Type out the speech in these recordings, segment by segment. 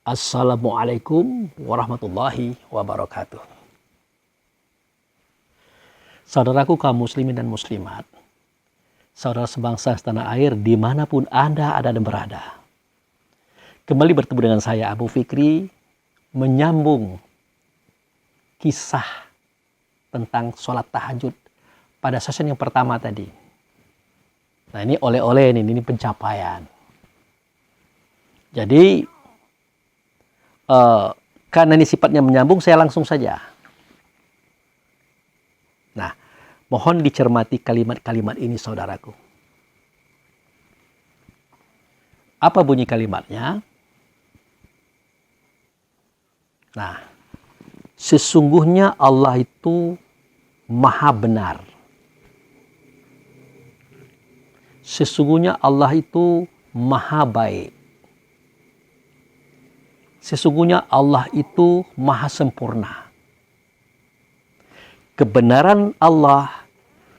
Assalamualaikum warahmatullahi wabarakatuh. Saudaraku kaum muslimin dan muslimat, saudara sebangsa setanah air dimanapun Anda ada dan berada. Kembali bertemu dengan saya Abu Fikri, menyambung kisah tentang sholat tahajud pada sesi yang pertama tadi. Nah ini oleh-oleh ini pencapaian. Jadi karena ini sifatnya menyambung, saya langsung saja. Nah, mohon dicermati kalimat-kalimat ini saudaraku. Apa bunyi kalimatnya? Nah, sesungguhnya Allah itu maha benar. Sesungguhnya Allah itu maha baik. Sesungguhnya Allah itu maha sempurna. Kebenaran Allah,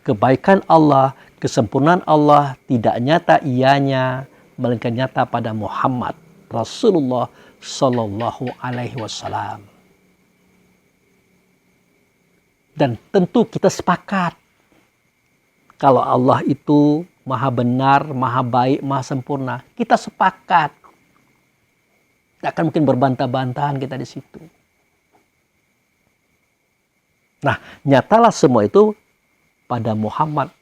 kebaikan Allah, kesempurnaan Allah tidak nyata ianya, melainkan nyata pada Muhammad Rasulullah Sallallahu Alaihi Wasallam. Dan tentu kita sepakat kalau Allah itu maha benar, maha baik, maha sempurna. Kita sepakat. Tidak akan mungkin berbantah-bantahan kita di situ. Nah, nyatalah semua itu pada Muhammad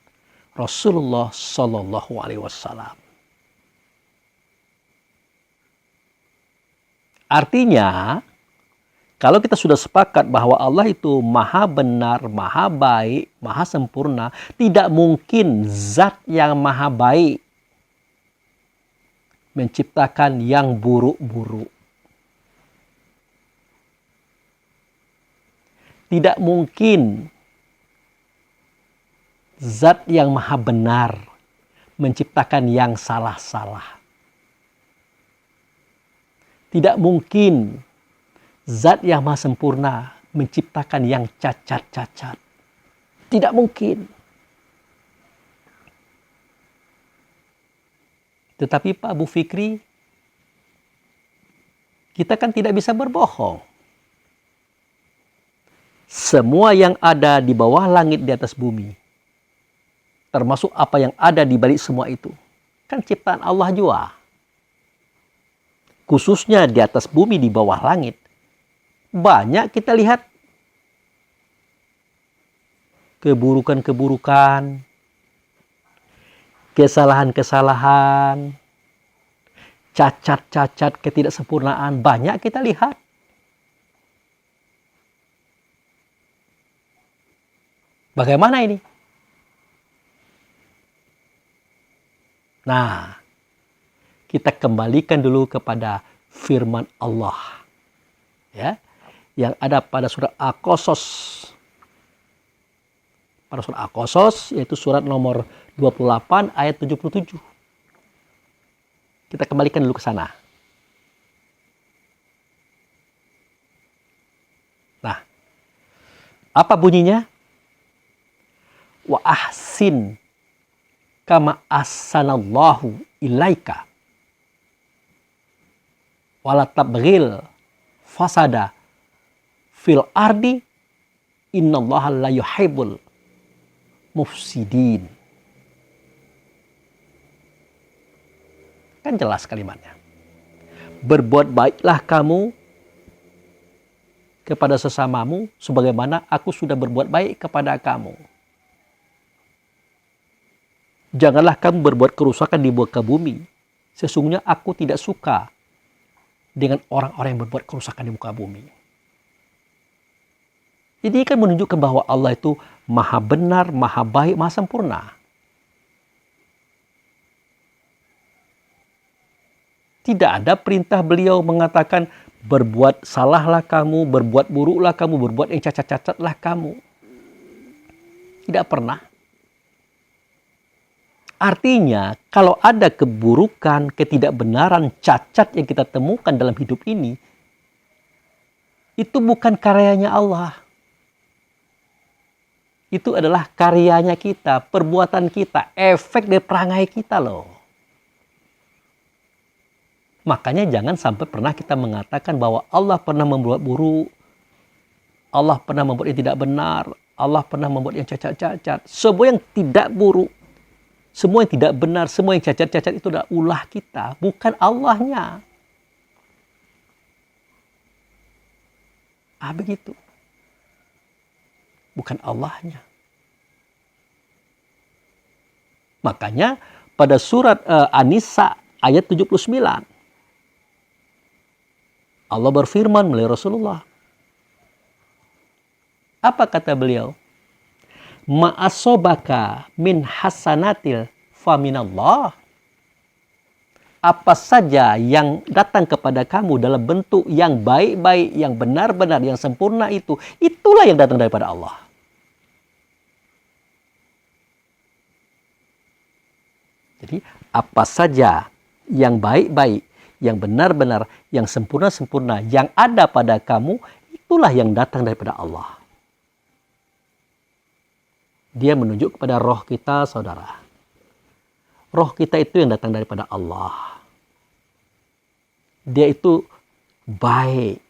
Rasulullah Sallallahu Alaihi Wasallam. Artinya, kalau kita sudah sepakat bahwa Allah itu maha benar, maha baik, maha sempurna, tidak mungkin zat yang maha baik menciptakan yang buruk-buruk. Tidak mungkin zat yang maha benar menciptakan yang salah-salah. Tidak mungkin zat yang maha sempurna menciptakan yang cacat-cacat. Tidak mungkin. Tetapi Pak Abu Fikri, kita kan tidak bisa berbohong. Semua yang ada di bawah langit di atas bumi, termasuk apa yang ada di balik semua itu, kan ciptaan Allah juga. Khususnya di atas bumi, di bawah langit, banyak kita lihat keburukan-keburukan, kesalahan-kesalahan, cacat-cacat, ketidaksempurnaan, banyak kita lihat. Bagaimana ini? Nah, kita kembalikan dulu kepada firman Allah. Ya, yang ada pada surat Al-Qasas. Pada surat Al-Qasas, yaitu surat nomor 28 ayat 77. Kita kembalikan dulu ke sana. Nah, apa bunyinya? Wa ahsin kama ahsanallahu ilaika wala tabghil fasada fil ardi innallaha la yuhibbul mufsidin. Kan jelas kalimatnya. Berbuat baiklah kamu kepada sesamamu sebagaimana aku sudah berbuat baik kepada kamu. Janganlah kamu berbuat kerusakan di muka bumi. Sesungguhnya aku tidak suka dengan orang-orang yang berbuat kerusakan di muka bumi. Ini kan menunjukkan bahwa Allah itu maha benar, maha baik, maha sempurna. Tidak ada perintah beliau mengatakan berbuat salahlah kamu, berbuat buruklah kamu, berbuat yang cacat-cacatlah kamu. Tidak pernah. Artinya, kalau ada keburukan, ketidakbenaran, cacat yang kita temukan dalam hidup ini, itu bukan karyanya Allah. Itu adalah karyanya kita, perbuatan kita, efek dari perangai kita loh. Makanya jangan sampai pernah kita mengatakan bahwa Allah pernah membuat buruk, Allah pernah membuat yang tidak benar, Allah pernah membuat yang cacat-cacat. Semua yang tidak buruk, semua yang tidak benar, semua yang cacat-cacat itu adalah ulah kita, bukan Allahnya. Begitu. Bukan Allahnya. Makanya pada surat An-Nisa ayat 79, Allah berfirman melalui Rasulullah. Apa kata beliau? Ma'asobaka min hasanatil faminallah. Apa saja yang datang kepada kamu dalam bentuk yang baik-baik, yang benar-benar, yang sempurna itu, itulah yang datang daripada Allah. Jadi apa saja yang baik-baik, yang benar-benar, yang sempurna-sempurna, yang ada pada kamu, itulah yang datang daripada Allah. Dia menunjuk kepada roh kita, saudara. Roh kita itu yang datang daripada Allah. Dia itu baik,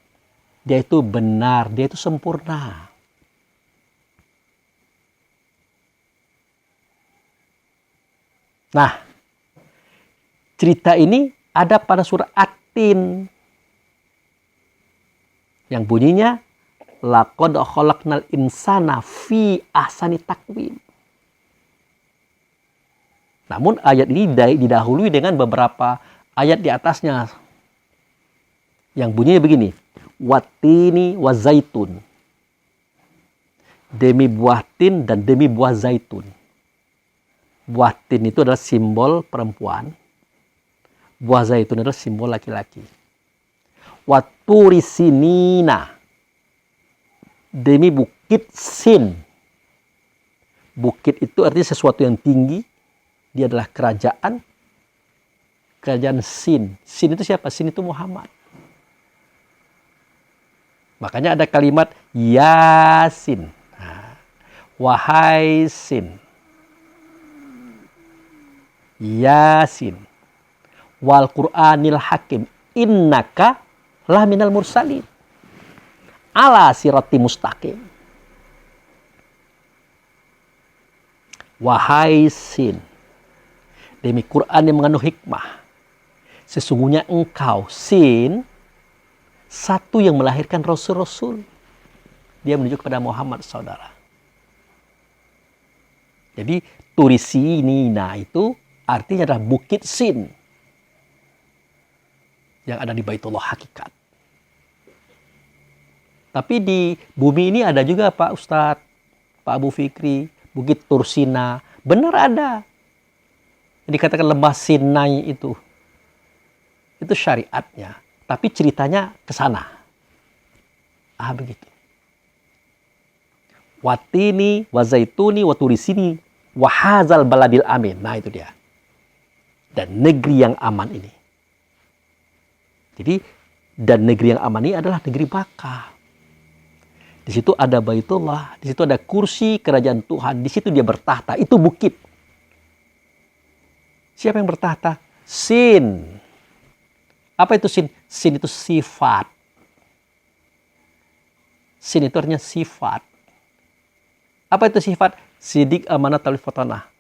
dia itu benar, dia itu sempurna. Nah, cerita ini ada pada surah At-Tin yang bunyinya laqad khalaqnal insana fi ahsani taqwim. Namun ayat ini didahului dengan beberapa ayat di atasnya yang bunyinya begini, wattini wa zaitun, demi buah tin dan demi buah zaitun. Buah tin itu adalah simbol perempuan, buah zaitun adalah simbol laki-laki. Watturi sinina, demi bukit Sin. Bukit itu artinya sesuatu yang tinggi, dia adalah kerajaan Sin. Sin itu siapa? Sin itu Muhammad. Makanya ada kalimat Yasin. Wahai Sin. Yasin. Wal Qur'anil Hakim. Innaka laminal mursalin. Ala sirati mustaqim. Wahai Sin. Demi Quran yang mengandung hikmah. Sesungguhnya engkau, Sin, satu yang melahirkan Rasul-Rasul. Dia menunjuk kepada Muhammad, saudara. Jadi, Turisinina itu artinya adalah bukit Sin. Yang ada di Baitullah Hakikat. Tapi di bumi ini ada juga Pak Ustadz, Pak Abu Fikri, Bukit Tursina. Benar ada. Dikatakan lembah Sinai itu. Itu syariatnya. Tapi ceritanya ke sana. Begitu. Watini, wazaituni, waturisini, wahazal baladil amin. Nah itu dia. Dan negeri yang aman ini. Jadi, dan negeri yang aman ini adalah negeri Makkah. Di situ ada Baitullah, di situ ada kursi kerajaan Tuhan, di situ dia bertahta. Itu bukit. Siapa yang bertahta? Sin. Apa itu sin? Sin itu sifat. Sin itu artinya sifat. Apa itu sifat? Sidik, amanah, talif, fatanah.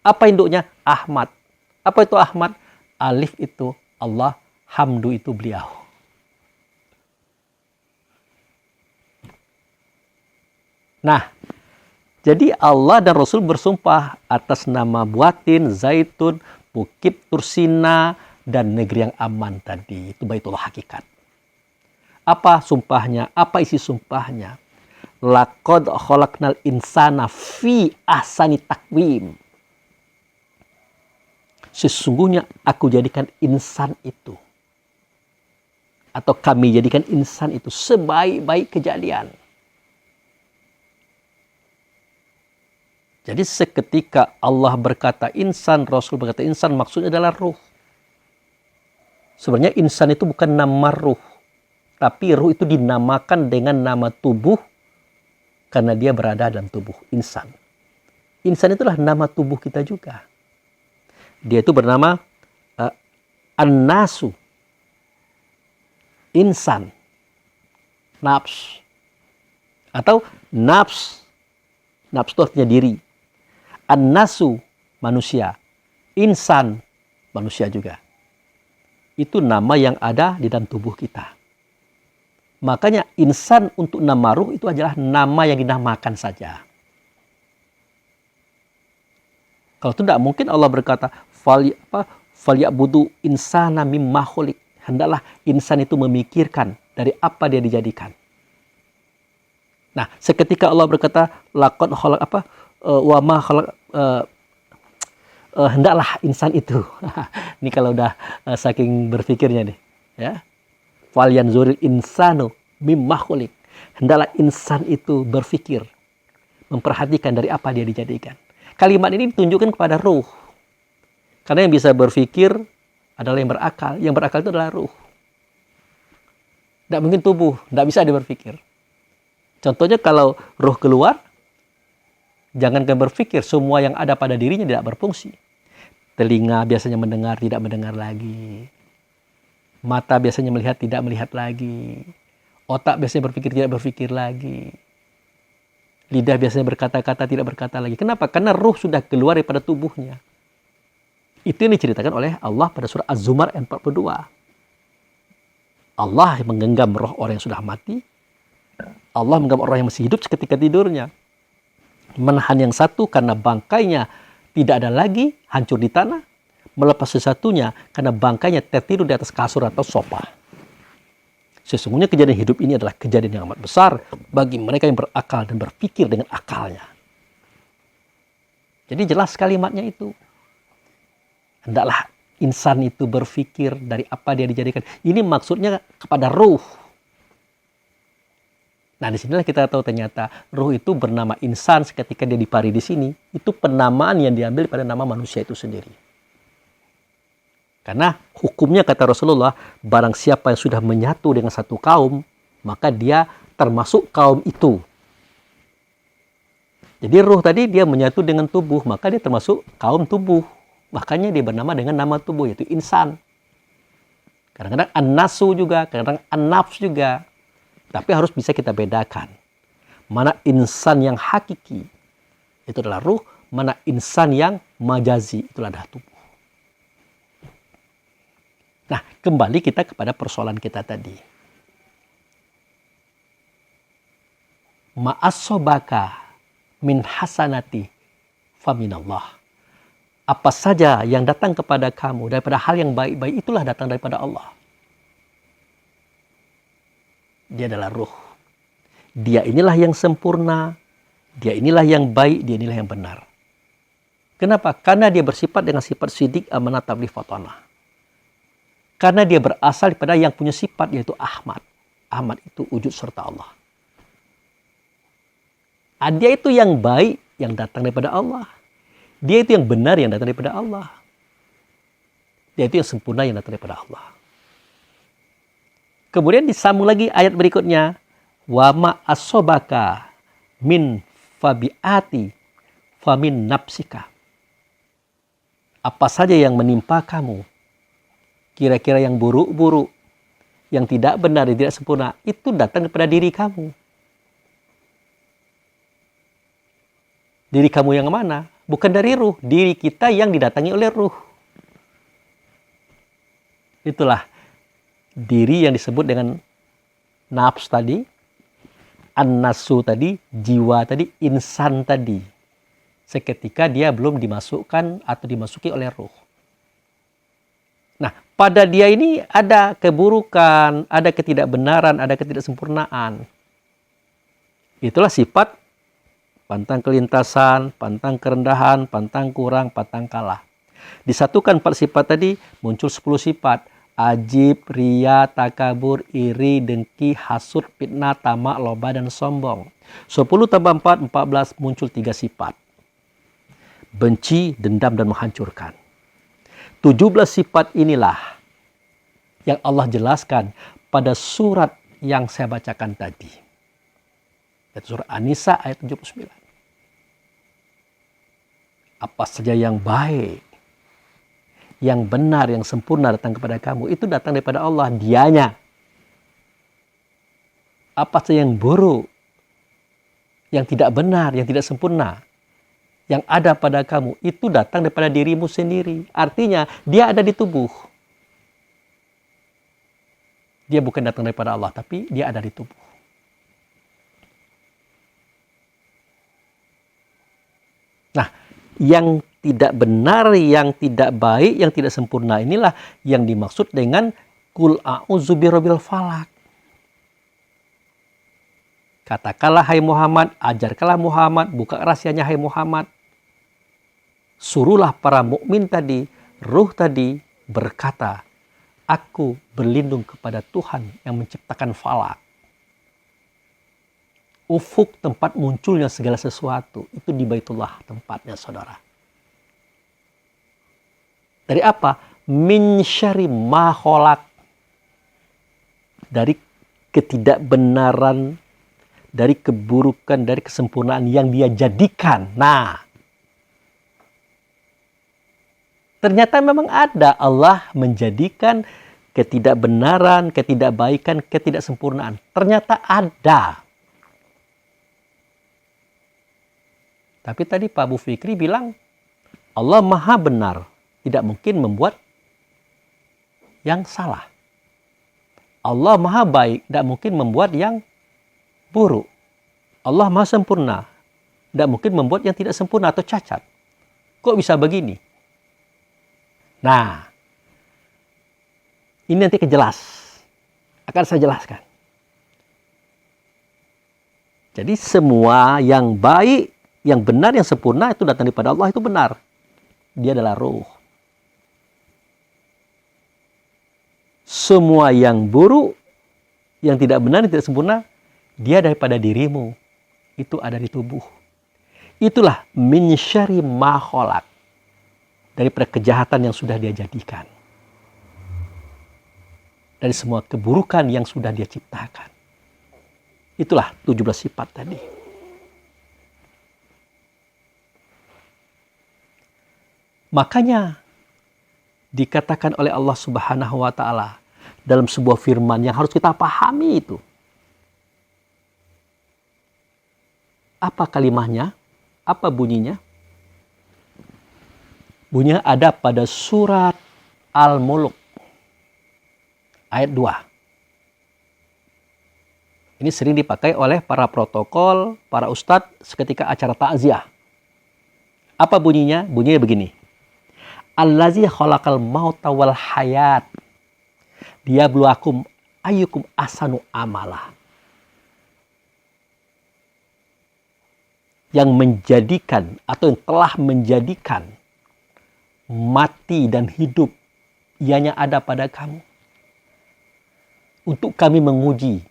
Apa induknya? Ahmad. Apa itu Ahmad? Alif itu Allah, hamdu itu beliau. Nah, jadi Allah dan Rasul bersumpah atas nama buatin, zaitun, bukit Tursina, dan negeri yang aman tadi. Itu Baitullah Hakikat. Apa sumpahnya? Apa isi sumpahnya? Laqad khalaqnal insana fi ahsani taqwim. Sesungguhnya aku jadikan insan itu. Atau kami jadikan insan itu sebaik-baik kejadian. Jadi seketika Allah berkata insan, Rasul berkata insan, maksudnya adalah ruh. Sebenarnya insan itu bukan nama ruh. Tapi ruh itu dinamakan dengan nama tubuh karena dia berada dalam tubuh insan. Insan itulah nama tubuh kita juga. Dia itu bernama An-Nasu. insan, nafs. Atau nafs, nafs itu artinya diri. An-nasu, manusia. Insan, manusia juga. Itu nama yang ada di dalam tubuh kita. Makanya insan untuk nama ruh itu adalah nama yang dinamakan saja. Kalau tidak mungkin Allah berkata, "Falyabudu insana mimma khuliq." Hendaklah insan itu memikirkan dari apa dia dijadikan. Nah, seketika Allah berkata, "Laqad khalaq apa? Wa ma khalaq hendaklah insan itu." Ini kalau udah saking berpikirnya nih, ya. Falyanzuril insanu mimma khuliq. Hendaklah insan itu berpikir, memperhatikan dari apa dia dijadikan. Kalimat ini ditunjukkan kepada ruh. Karena yang bisa berpikir adalah yang berakal. Yang berakal itu adalah ruh. Tidak mungkin tubuh, tidak bisa dia berpikir. Contohnya kalau ruh keluar, jangankan berpikir, semua yang ada pada dirinya tidak berfungsi. Telinga biasanya mendengar, tidak mendengar lagi. Mata biasanya melihat, tidak melihat lagi. Otak biasanya berpikir, tidak berpikir lagi. Lidah biasanya berkata-kata, tidak berkata lagi. Kenapa? Karena ruh sudah keluar daripada tubuhnya. Itu yang diceritakan oleh Allah pada surah Az-Zumar 42. Allah menggenggam roh orang yang sudah mati. Allah menggenggam orang yang masih hidup seketika tidurnya. Menahan yang satu karena bangkainya tidak ada lagi, hancur di tanah. Melepas sesatunya karena bangkainya tertidur di atas kasur atau sofa. Sesungguhnya kejadian hidup ini adalah kejadian yang amat besar bagi mereka yang berakal dan berpikir dengan akalnya. Jadi jelas kalimatnya itu. Hendaklah insan itu berpikir dari apa dia dijadikan. Ini maksudnya kepada ruh. Nah, disinilah kita tahu ternyata ruh itu bernama insan ketika dia dipari di sini. Itu penamaan yang diambil pada nama manusia itu sendiri. Karena hukumnya kata Rasulullah, barang siapa yang sudah menyatu dengan satu kaum, maka dia termasuk kaum itu. Jadi ruh tadi dia menyatu dengan tubuh, maka dia termasuk kaum tubuh. Makanya dia bernama dengan nama tubuh, yaitu insan. Kadang-kadang an-nasu juga, kadang-kadang an-nafs juga. Tapi harus bisa kita bedakan. Mana insan yang hakiki, itu adalah ruh. Mana insan yang majazi, itulah adalah tubuh. Nah, kembali kita kepada persoalan kita tadi. Ma'asobaka min hasanati faminallah. Apa saja yang datang kepada kamu daripada hal yang baik-baik, itulah datang daripada Allah. Dia adalah ruh. Dia inilah yang sempurna. Dia inilah yang baik. Dia inilah yang benar. Kenapa? Karena dia bersifat dengan sifat sidik, amanah, tabligh, fatanah. Karena dia berasal daripada yang punya sifat, yaitu Ahmad. Ahmad itu wujud serta Allah. Dia itu yang baik yang datang daripada Allah. Dia itu yang benar yang datang daripada Allah. Dia itu yang sempurna yang datang daripada Allah. Kemudian disambung lagi ayat berikutnya. Wa ma asobaka min fabiati famin nafsika. Apa saja yang menimpa kamu, kira-kira yang buruk-buruk, yang tidak benar, yang tidak sempurna, itu datang kepada diri kamu. Diri kamu yang mana? Bukan dari ruh. Diri kita yang didatangi oleh ruh. Itulah diri yang disebut dengan nafs tadi, an-nasu tadi, jiwa tadi, insan tadi. Seketika dia belum dimasukkan atau dimasuki oleh ruh. Nah, pada dia ini ada keburukan, ada ketidakbenaran, ada ketidaksempurnaan. Itulah sifat pantang kelintasan, pantang kerendahan, pantang kurang, pantang kalah. Disatukan 4 sifat tadi, muncul 10 sifat. Ajib, ria, takabur, iri, dengki, hasud, fitnah, tamak, loba, dan sombong. 10 tambah 4, 14, muncul 3 sifat. Benci, dendam, dan menghancurkan. 17 sifat inilah yang Allah jelaskan pada surat yang saya bacakan tadi. Yaitu surah An-Nisa ayat 79. Apa saja yang baik, yang benar, yang sempurna datang kepada kamu, itu datang daripada Allah, dianya. apa saja yang buruk, yang tidak benar, yang tidak sempurna, yang ada pada kamu, itu datang daripada dirimu sendiri. Artinya, dia ada di tubuh. Dia bukan datang daripada Allah, tapi dia ada di tubuh. Nah, yang tidak benar, yang tidak baik, yang tidak sempurna inilah yang dimaksud dengan Qul a'udzu birabbil falaq. Katakanlah hai Muhammad, ajarkanlah Muhammad, buka rahasianya hai Muhammad. Suruhlah para mukmin tadi, ruh tadi berkata, aku berlindung kepada Tuhan yang menciptakan falak. Ufuk, tempat munculnya segala sesuatu, itu di Baitullah tempatnya, saudara. Dari apa? Min syarri ma khalaq. Dari ketidakbenaran, dari keburukan, dari kesempurnaan yang dia jadikan. Nah, ternyata memang ada. Allah menjadikan ketidakbenaran, ketidakbaikan, ketidaksempurnaan. Ternyata ada. Tapi tadi Pak Bu Fikri bilang, Allah maha benar. Tidak mungkin membuat yang salah. Allah maha baik. Tidak mungkin membuat yang buruk. Allah maha sempurna. Tidak mungkin membuat yang tidak sempurna atau cacat. Kok bisa begini? Nah, ini nanti kejelas. Akan saya jelaskan. Jadi semua yang baik, yang benar, yang sempurna itu datang daripada Allah, itu benar. Dia adalah ruh. Semua yang buruk, yang tidak benar, yang tidak sempurna, dia daripada dirimu. Itu ada di tubuh. Itulah min syarri ma khalaq. Daripada kejahatan yang sudah dia jadikan. Dari semua keburukan yang sudah dia ciptakan. Itulah 17 sifat tadi. Makanya dikatakan oleh Allah Subhanahu wa taala dalam sebuah firman yang harus kita pahami itu. Apa kalimahnya? Apa bunyinya? Bunyinya ada pada surat Al-Mulk ayat 2. Ini sering dipakai oleh para protokol, para ustadz seketika acara takziah. Apa bunyinya? Bunyinya begini. Allazi khalaqal mauta wal hayat. Liyabluwakum ayyukum ahsanu amala. Yang menjadikan atau yang telah menjadikan mati dan hidup ianya ada pada kamu. Untuk kami menguji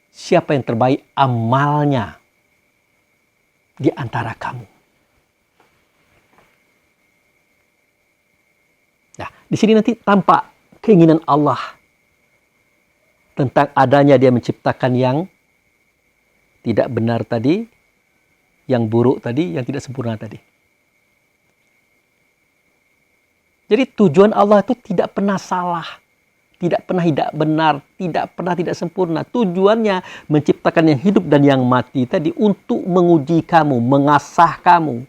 siapa yang terbaik amalnya di antara kamu. Nah, di sini nanti tampak keinginan Allah tentang adanya dia menciptakan yang tidak benar tadi, yang buruk tadi, yang tidak sempurna tadi. Jadi tujuan Allah itu tidak pernah salah, tidak pernah tidak benar, tidak pernah tidak sempurna. Tujuannya menciptakan yang hidup dan yang mati tadi untuk menguji kamu, mengasah kamu,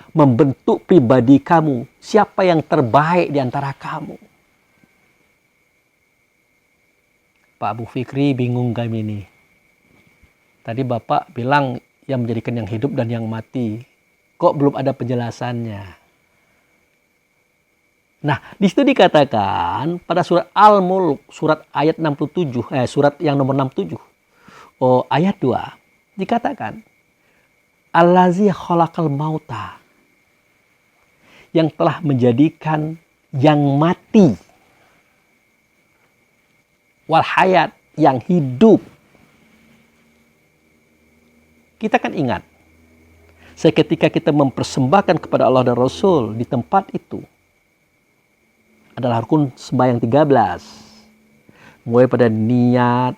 membentuk pribadi kamu. Siapa yang terbaik di antara kamu? Pak Bu Fikri bingung kami ini. Tadi Bapak bilang yang menjadikan yang hidup dan yang mati. Kok belum ada penjelasannya? Nah, di situ dikatakan pada surat Al-Mulk, surat ayat 67, surat yang nomor 67. Ayat 2 dikatakan Allazi khalaqal mauta, yang telah menjadikan yang mati, wal hayat, yang hidup. Kita kan ingat, seketika kita mempersembahkan kepada Allah dan Rasul di tempat itu adalah rukun sembahyang 13. Mulai pada niat,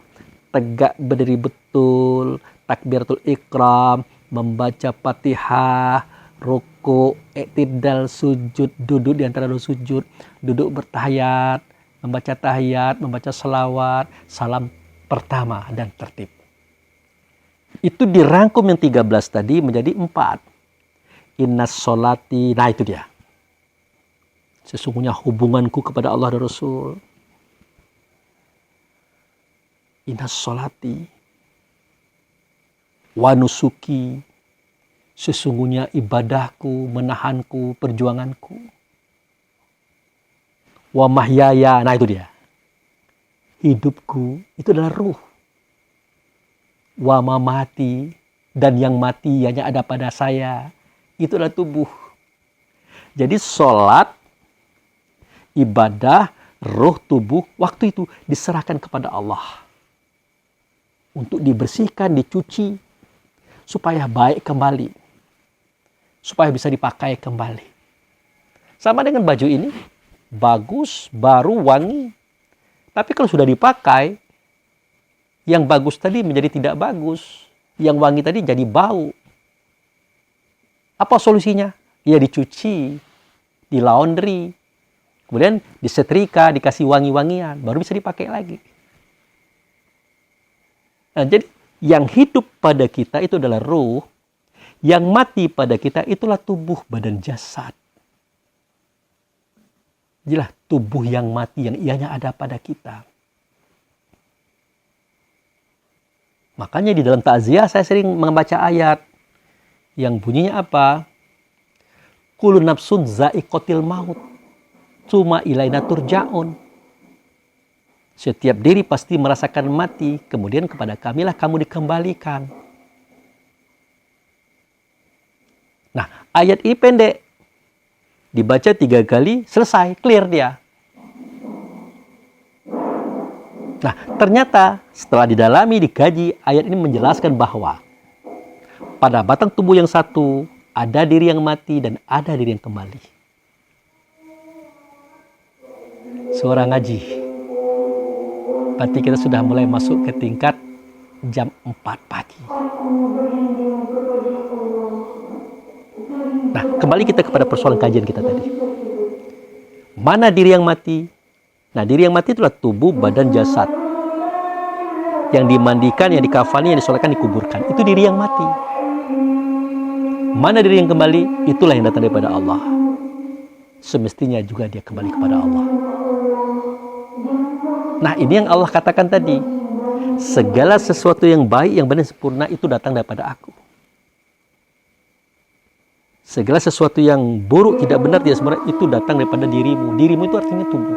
tegak berdiri betul, takbiratul ikram, membaca Fatihah, ruku, i'tidal, sujud, duduk di antara dua sujud, duduk bertahiyat, membaca tahiyat, membaca selawat, salam pertama dan tertib. Itu dirangkum yang 13 tadi menjadi 4. Innas sholati, nah itu dia. Sesungguhnya hubunganku kepada Allah dan Rasul. Innas sholati wa nusuki, sesungguhnya ibadahku, menahanku, perjuanganku. Wa mahyaya, nah itu dia. Hidupku itu adalah ruh. Wa mamati, dan yang mati hanya ada pada saya, itu adalah tubuh. Jadi sholat, ibadah, ruh, tubuh, waktu itu diserahkan kepada Allah. Untuk dibersihkan, dicuci, supaya baik kembali. Supaya bisa dipakai kembali. Sama dengan baju ini, bagus, baru, wangi. Tapi kalau sudah dipakai, yang bagus tadi menjadi tidak bagus. Yang wangi tadi jadi bau. Apa solusinya? Ya dicuci, di laundry, kemudian disetrika, dikasih wangi-wangian, baru bisa dipakai lagi. Nah, jadi yang hidup pada kita itu adalah ruh, yang mati pada kita itulah tubuh, badan, jasad. Jadilah tubuh yang mati yang ianya ada pada kita. Makanya di dalam takziah saya sering membaca ayat yang bunyinya apa? Kullu nafsun za'iqatil maut, tsumma ilaina turja'un. Setiap diri pasti merasakan mati, kemudian kepada kamilah kamu dikembalikan. Nah, ayat ini pendek. Dibaca 3 kali, selesai, clear dia. Nah, ternyata setelah didalami, dikaji, ayat ini menjelaskan bahwa pada batang tubuh yang satu, ada diri yang mati dan ada diri yang kembali. Suara ngaji. Berarti kita sudah mulai masuk ke tingkat jam 4 pagi. Nah, kembali kita kepada persoalan kajian kita tadi. Mana diri yang mati? Nah, diri yang mati itulah tubuh, badan, jasad. Yang dimandikan, yang dikafani, yang disolatkan, dikuburkan. Itu diri yang mati. Mana diri yang kembali? Itulah yang datang daripada Allah. Semestinya juga dia kembali kepada Allah. Nah, ini yang Allah katakan tadi. Segala sesuatu yang baik, yang benar, sempurna itu datang daripada aku. Segala sesuatu yang buruk, tidak benar, tidak sempurna itu datang daripada dirimu. Dirimu itu artinya tubuh.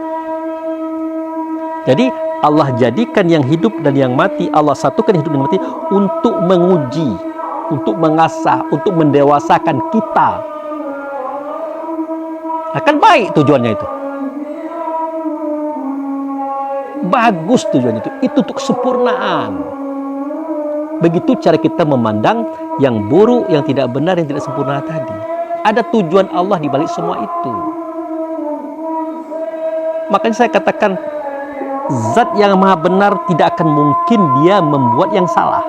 Jadi Allah jadikan yang hidup dan yang mati, Allah satukan hidup dan mati untuk menguji, untuk mengasah, untuk mendewasakan kita. Akan baik tujuannya itu. Bagus tujuannya itu. Itu untuk kesempurnaan. Begitu cara kita memandang yang buruk, yang tidak benar, yang tidak sempurna tadi. Ada tujuan Allah di balik semua itu. Makanya saya katakan, Zat yang maha benar tidak akan mungkin dia membuat yang salah.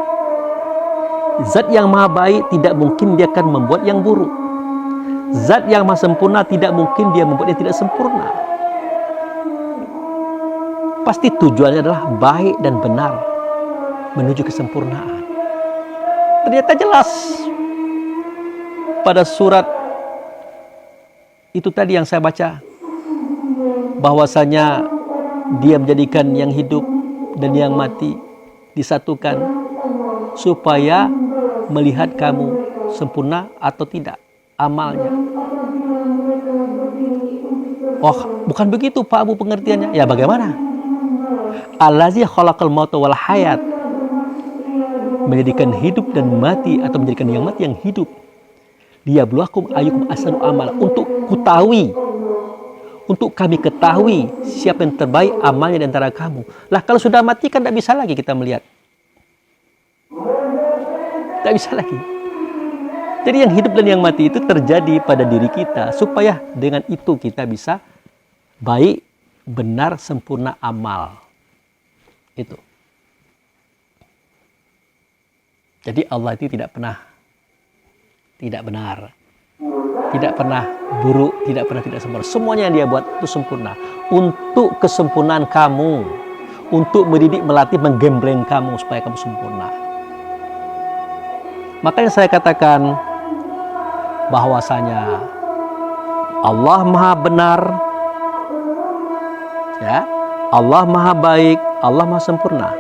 Zat yang maha baik tidak mungkin dia akan membuat yang buruk. Zat yang maha sempurna tidak mungkin dia membuat yang tidak sempurna. Pasti tujuannya adalah baik dan benar, menuju kesempurnaan. Ternyata jelas pada surat itu tadi yang saya baca, bahwasanya dia menjadikan yang hidup dan yang mati disatukan supaya melihat kamu sempurna atau tidak amalnya. Oh, bukan begitu Pak Abu pengertiannya. Ya bagaimana? Allazi khalaqal mauta wal hayat, menjadikan hidup dan mati atau menjadikan yang mati yang hidup. Liyabluwakum ayyukum ahsanu amala, untuk ketahui, untuk kami ketahui siapa yang terbaik amalnya di antara kamu. Lah kalau sudah mati kan tidak bisa lagi kita melihat. Tidak bisa lagi. Jadi yang hidup dan yang mati itu terjadi pada diri kita supaya dengan itu kita bisa baik, benar, sempurna amal. Itu. Jadi Allah itu tidak pernah tidak benar, tidak pernah buruk, tidak pernah tidak sempurna. Semuanya yang dia buat itu sempurna. Untuk kesempurnaan kamu, untuk mendidik, melatih, menggembleng kamu supaya kamu sempurna. Makanya saya katakan bahwasanya Allah Maha benar, ya, Allah Maha baik, Allah Maha sempurna.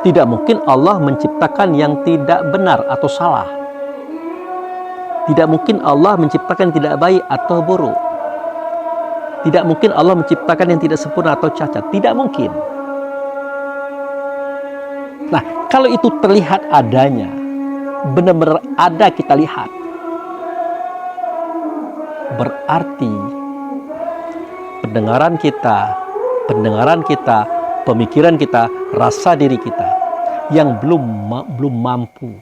Tidak mungkin Allah menciptakan yang tidak benar atau salah. Tidak mungkin Allah menciptakan yang tidak baik atau buruk. Tidak mungkin Allah menciptakan yang tidak sempurna atau cacat. Tidak mungkin. Nah, kalau itu terlihat adanya, benar-benar ada kita lihat, berarti pendengaran kita, pemikiran kita, rasa diri kita yang belum mampu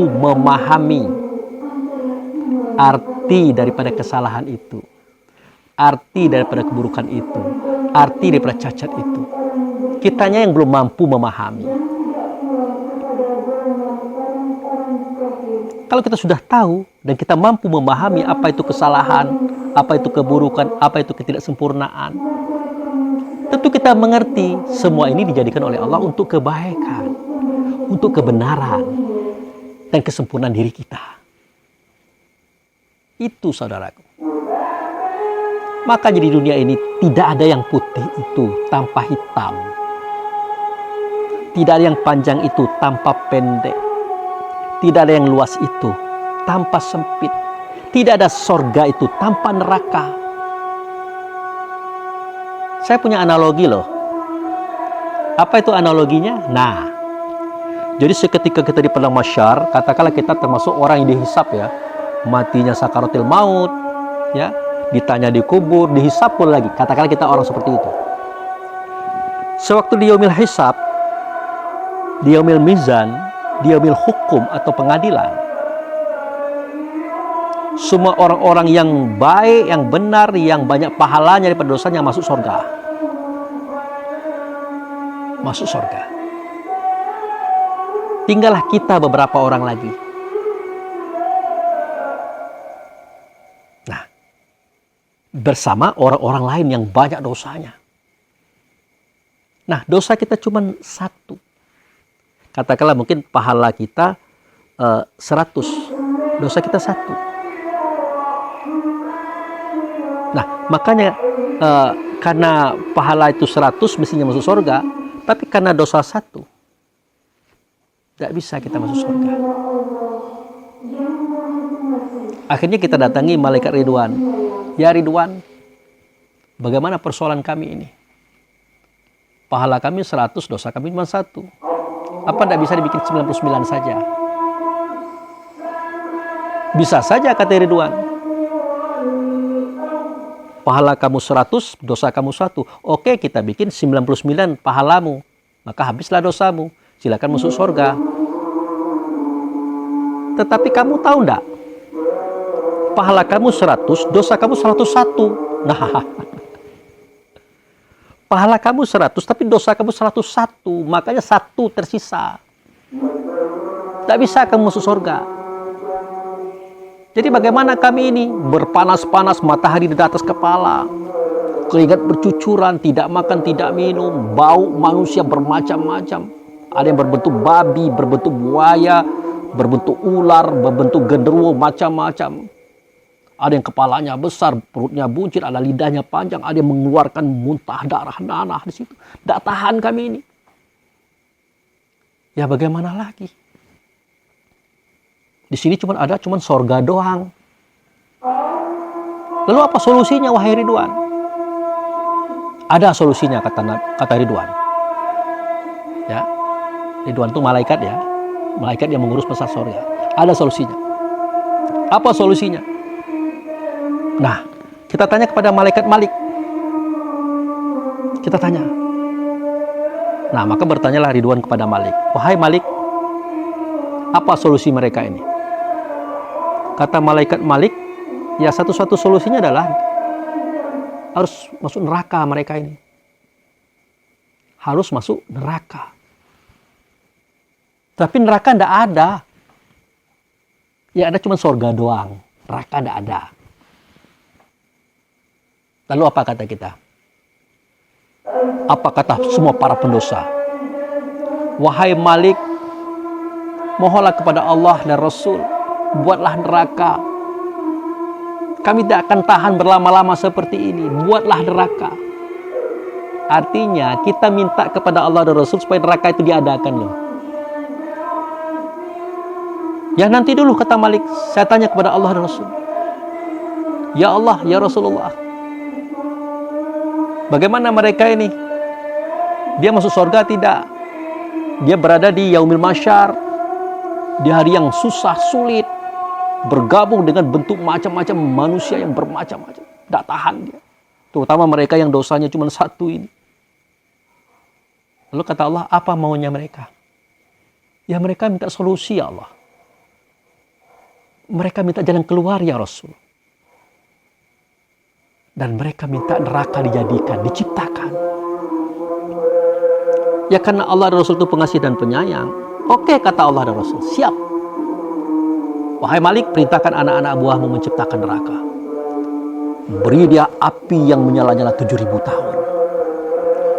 memahami arti daripada kesalahan itu, arti daripada keburukan itu, arti daripada cacat itu. Kitanya yang belum mampu memahami. Kalau kita sudah tahu dan kita mampu memahami apa itu kesalahan, apa itu keburukan, apa itu ketidaksempurnaan, tentu kita mengerti semua ini dijadikan oleh Allah untuk kebaikan, untuk kebenaran dan kesempurnaan diri kita. Itu saudaraku. Makanya di dunia ini tidak ada yang putih itu tanpa hitam. Tidak ada yang panjang itu tanpa pendek. Tidak ada yang luas itu tanpa sempit. Tidak ada sorga itu tanpa neraka. Saya punya analogi loh. Apa itu analoginya? Nah, jadi seketika kita di padang mahsyar, katakanlah kita termasuk orang yang dihisap ya, matinya sakaratul maut, ya, ditanya di kubur, dihisap pun lagi. Katakanlah kita orang seperti itu. Sewaktu di yaumil hisab, di yaumil mizan, di yaumil hukum atau pengadilan, semua orang-orang yang baik, yang benar, yang banyak pahalanya daripada dosanya masuk surga. Masuk surga. Tinggallah kita beberapa orang lagi. Nah, bersama orang-orang lain yang banyak dosanya. Nah, dosa kita cuma satu. Katakanlah mungkin pahala kita 100, dosa kita 1. Nah, makanya karena pahala itu 100 mestinya masuk surga, tapi karena dosa 1 tidak bisa kita masuk surga. Akhirnya kita datangi malaikat Ridwan. Ya Ridwan, bagaimana persoalan kami ini? Pahala kami 100, dosa kami cuma 1. Apa tidak bisa dibikin 99 saja? Bisa saja, kata Ridwan. Pahala kamu 100, dosa kamu 1. Oke, kita bikin 99 pahalamu. Maka habislah dosamu. Silakan masuk surga. Tetapi kamu tahu enggak? Pahala kamu 100, dosa kamu 101. Nah, pahala kamu 100, tapi dosa kamu 101. Makanya 1 tersisa. Tidak bisa kamu masuk surga. Jadi bagaimana kami ini? Berpanas-panas, matahari di atas kepala. Keringat bercucuran, tidak makan, tidak minum. Bau manusia bermacam-macam. Ada yang berbentuk babi, berbentuk buaya, berbentuk ular, berbentuk genderuwo, macam-macam. Ada yang kepalanya besar, perutnya buncit, ada lidahnya panjang, ada yang mengeluarkan muntah darah nanah di situ. Tidak tahan kami ini. Ya bagaimana lagi? Di sini cuma sorga doang. Lalu apa solusinya, wahai Ridwan? Ada solusinya, kata Ridwan. Ya, Ridwan itu malaikat ya, malaikat yang mengurus pasar sorga. Ada solusinya. Apa solusinya? Nah, kita tanya kepada malaikat Malik. Kita tanya. Nah, maka bertanyalah Ridwan kepada Malik. Wahai Malik, apa solusi mereka ini? Kata malaikat Malik, ya satu-satu solusinya adalah harus masuk neraka mereka ini. Harus masuk neraka. Tapi neraka tidak ada. Ya ada cuma surga doang. Neraka tidak ada. Lalu apa kata kita? Apa kata semua para pendosa? Wahai Malik, mohonlah kepada Allah dan Rasul, buatlah neraka. Kami tidak akan tahan berlama-lama seperti ini. Buatlah neraka. Artinya kita minta kepada Allah dan Rasul supaya neraka itu diadakan loh. Ya nanti dulu kata Malik, saya tanya kepada Allah dan Rasul. Ya Allah, ya Rasulullah, bagaimana mereka ini? Dia masuk surga tidak? Dia berada di yaumil mahsyar, di hari yang susah, sulit, bergabung dengan bentuk macam-macam manusia yang bermacam-macam. Tidak tahan dia. Terutama mereka yang dosanya cuma satu ini. Lalu kata Allah, apa maunya mereka? Ya mereka minta solusi ya Allah. Mereka minta jalan keluar ya Rasul. Dan mereka minta neraka dijadikan, diciptakan. Ya karena Allah dan Rasul itu pengasih dan penyayang. Oke kata Allah dan Rasul, siap. Wahai Malik, perintahkan anak-anak buahmu menciptakan neraka. Beri dia api yang menyala-nyala 7.000 tahun.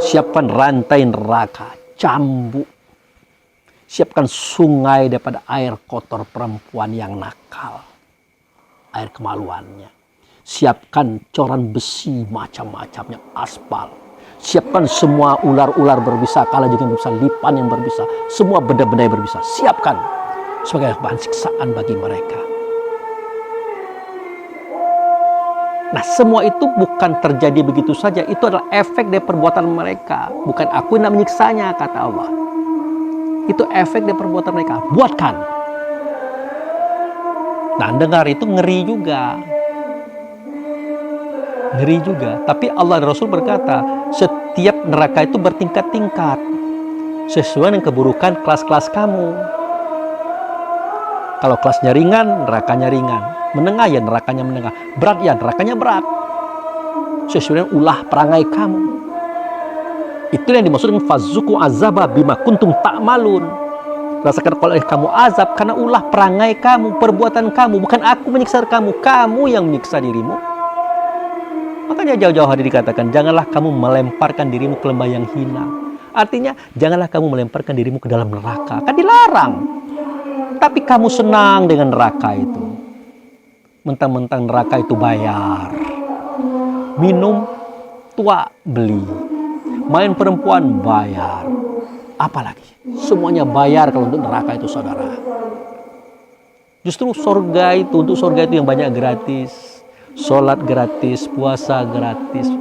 Siapkan rantai neraka, cambuk. Siapkan sungai daripada air kotor perempuan yang nakal. Air kemaluannya. Siapkan coran besi macam-macamnya, aspal. Siapkan semua ular-ular berbisa, kala juga berbisa, lipan yang berbisa. Semua benda-benda yang berbisa. Siapkan sebagai bahan siksaan bagi mereka. Nah semua itu bukan terjadi begitu saja. Itu adalah efek dari perbuatan mereka. Bukan aku yang menyiksanya, kata Allah. Itu efek dari perbuatan mereka. Buatkan. Nah dengar itu ngeri juga. Ngeri juga. Tapi Allah dan Rasul berkata, setiap neraka itu bertingkat-tingkat. Sesuai dengan keburukan kelas-kelas kamu. Kalau kelasnya ringan, nerakanya ringan. Menengah ya nerakanya menengah. Berat ya nerakanya berat. Sesuai dengan ulah perangai kamu. Itulah yang dimaksud dengan fazuku azaba bima kuntum ta'malun. Rasakan oleh kamu azab karena ulah perangai kamu, perbuatan kamu. Bukan aku menyiksa kamu, kamu yang menyiksa dirimu. Makanya jauh-jauh hari dikatakan, janganlah kamu melemparkan dirimu ke lembah yang hina. Artinya, janganlah kamu melemparkan dirimu ke dalam neraka. Kan dilarang. Tapi kamu senang dengan neraka itu. Mentang-mentang neraka itu bayar. Minum, tua, beli. Main perempuan, bayar. Apalagi? Semuanya bayar kalau untuk neraka itu, saudara. Justru surga itu, untuk surga itu yang banyak gratis. Sholat gratis, puasa gratis,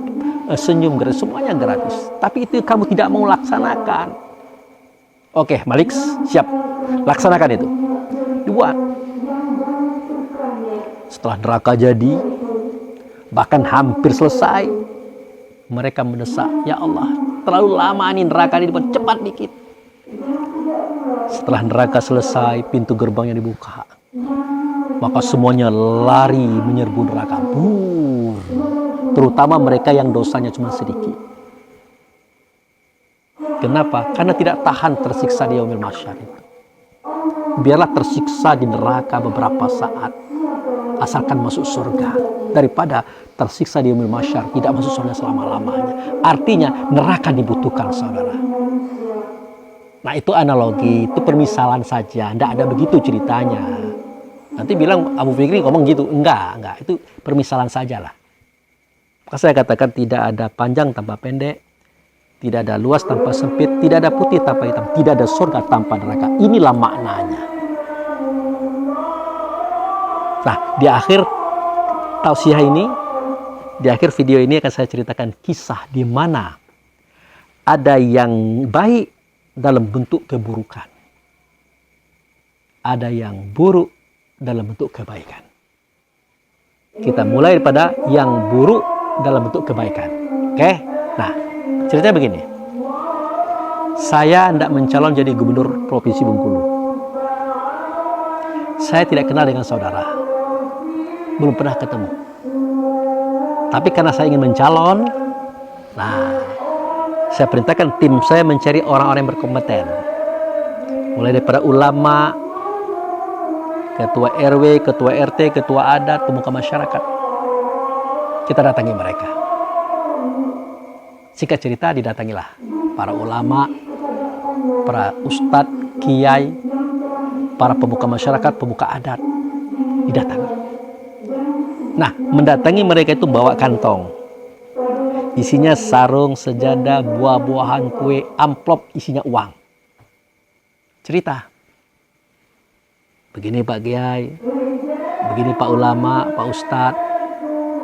senyum gratis, semuanya gratis. Tapi itu kamu tidak mau laksanakan. Oke, Malik, siap. Laksanakan itu. Dibuat. Setelah neraka jadi, bahkan hampir selesai, mereka mendesak, ya Allah, terlalu lama nih neraka ini dibuat, cepat dikit. Setelah neraka selesai, pintu gerbangnya dibuka. Maka semuanya lari menyerbu neraka. Terutama mereka yang dosanya cuma sedikit. Kenapa? Karena tidak tahan tersiksa di yaumil mahsyar itu. Biarlah tersiksa di neraka beberapa saat. Asalkan masuk surga. Daripada tersiksa di yaumil mahsyar, tidak masuk surga selama-lamanya. Artinya neraka dibutuhkan, saudara. Nah itu analogi, itu permisalan saja. Tidak ada begitu ceritanya. Nanti bilang Abu Fikri ngomong gitu. Enggak. Itu permisalan sajalah. Maka saya katakan tidak ada panjang tanpa pendek. Tidak ada luas tanpa sempit. Tidak ada putih tanpa hitam. Tidak ada surga tanpa neraka. Inilah maknanya. Nah, di akhir tausiah ini, di akhir video ini akan saya ceritakan kisah di mana ada yang baik dalam bentuk keburukan. Ada yang buruk dalam bentuk kebaikan. Kita mulai daripada yang buruk dalam bentuk kebaikan. Oke? Nah, ceritanya begini. Saya hendak mencalon jadi gubernur Provinsi Bengkulu. Saya tidak kenal dengan saudara. Belum pernah ketemu. Tapi karena saya ingin mencalon, nah, saya perintahkan tim saya mencari orang-orang yang berkompeten. Mulai daripada ulama, ketua RW, ketua RT, ketua adat, pemuka masyarakat. Kita datangi mereka. Singkat cerita, didatangilah para ulama, para ustadz, kiai, para pemuka masyarakat, pemuka adat, didatangi. Nah, mendatangi mereka itu bawa kantong. Isinya sarung, sejadah, buah-buahan, kue, amplop, isinya uang. Cerita. Begini Pak Kiai, begini Pak Ulama, Pak Ustadz,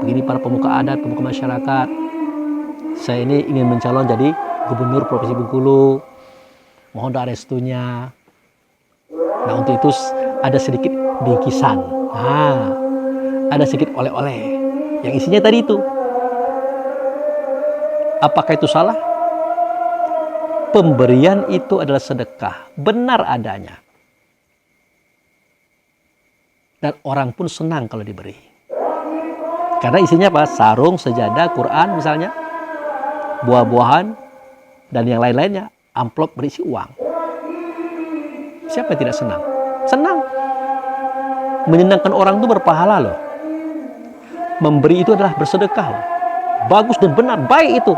begini para pemuka adat, pemuka masyarakat. Saya ini ingin mencalon jadi Gubernur Provinsi Bengkulu. Mohon doa restunya. Nah, untuk itu ada sedikit bingkisan. Nah, ada sedikit oleh-oleh. Yang isinya tadi itu. Apakah itu salah? Pemberian itu adalah sedekah. Benar adanya. Dan orang pun senang kalau diberi. Karena isinya apa? Sarung, sejadah, Quran misalnya. Buah-buahan. Dan yang lain-lainnya. Amplop berisi uang. Siapa yang tidak senang? Senang. Menyenangkan orang itu berpahala loh. Memberi itu adalah bersedekah loh. Bagus dan benar, baik itu.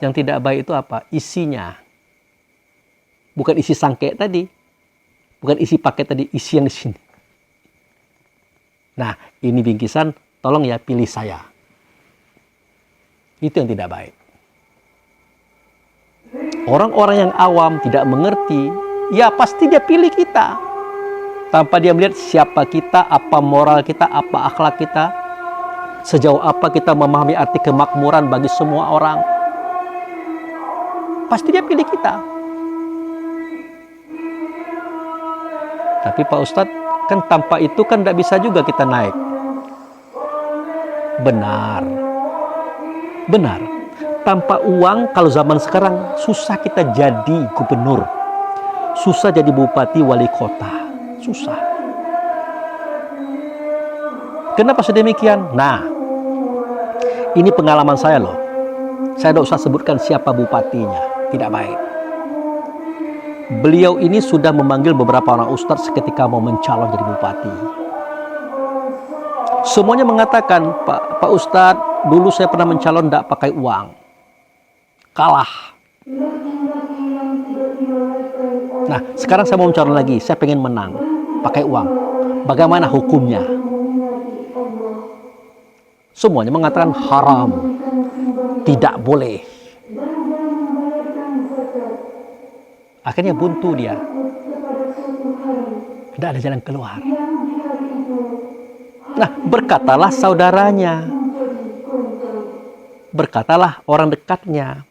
Yang tidak baik itu apa? Isinya. Bukan isi sangke tadi. Bukan isi paket tadi, isi yang di sini. Nah, ini bingkisan, tolong ya pilih saya. Itu yang tidak baik. Orang-orang yang awam tidak mengerti, ya pasti dia pilih kita. Tanpa dia melihat siapa kita, apa moral kita, apa akhlak kita. Sejauh apa kita memahami arti kemakmuran bagi semua orang. Pasti dia pilih kita. Tapi Pak Ustadz, kan tanpa itu kan tidak bisa juga kita naik. Benar. Benar. Tanpa uang, kalau zaman sekarang, susah kita jadi gubernur. Susah jadi bupati, wali kota. Susah. Kenapa sedemikian? Nah, ini pengalaman saya loh. Saya tidak usah sebutkan siapa bupatinya. Tidak baik. Beliau ini sudah memanggil beberapa orang ustadz seketika mau mencalon jadi bupati. Semuanya mengatakan, Pak Ustadz, dulu saya pernah mencalon tidak pakai uang. Kalah. Nah, sekarang saya mau mencalon lagi. Saya pengen menang. Pakai uang. Bagaimana hukumnya? Semuanya mengatakan haram. Tidak boleh. Akhirnya buntu dia. Tidak ada jalan keluar. Nah, berkatalah saudaranya. Berkatalah orang dekatnya.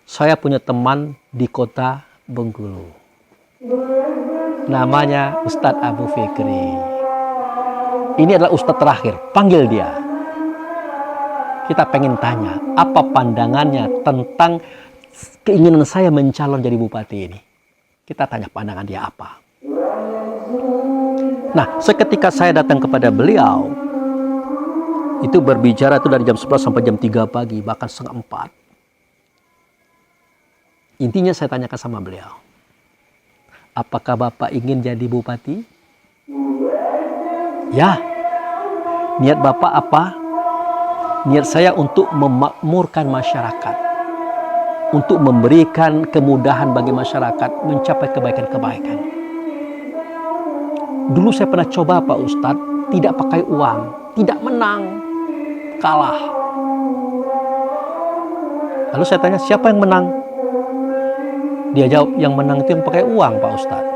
Saya punya teman di kota Bengkulu. Namanya Ustadz Abu Fikri. Ini adalah Ustadz terakhir. Panggil dia. Kita pengen tanya, apa pandangannya tentang keinginan saya mencalon jadi bupati ini. Kita tanya pandangan dia apa. Nah, seketika saya datang kepada beliau, itu berbicara itu dari jam 11 sampai jam 3 pagi, bahkan setengah 4. Intinya saya tanyakan sama beliau, apakah Bapak ingin jadi bupati? Ya. Niat Bapak apa? Niat saya untuk memakmurkan masyarakat. Untuk memberikan kemudahan bagi masyarakat mencapai kebaikan-kebaikan. Dulu saya pernah coba Pak Ustadz, tidak pakai uang, tidak menang, kalah. Lalu saya tanya, siapa yang menang? Dia jawab, yang menang itu yang pakai uang Pak Ustadz.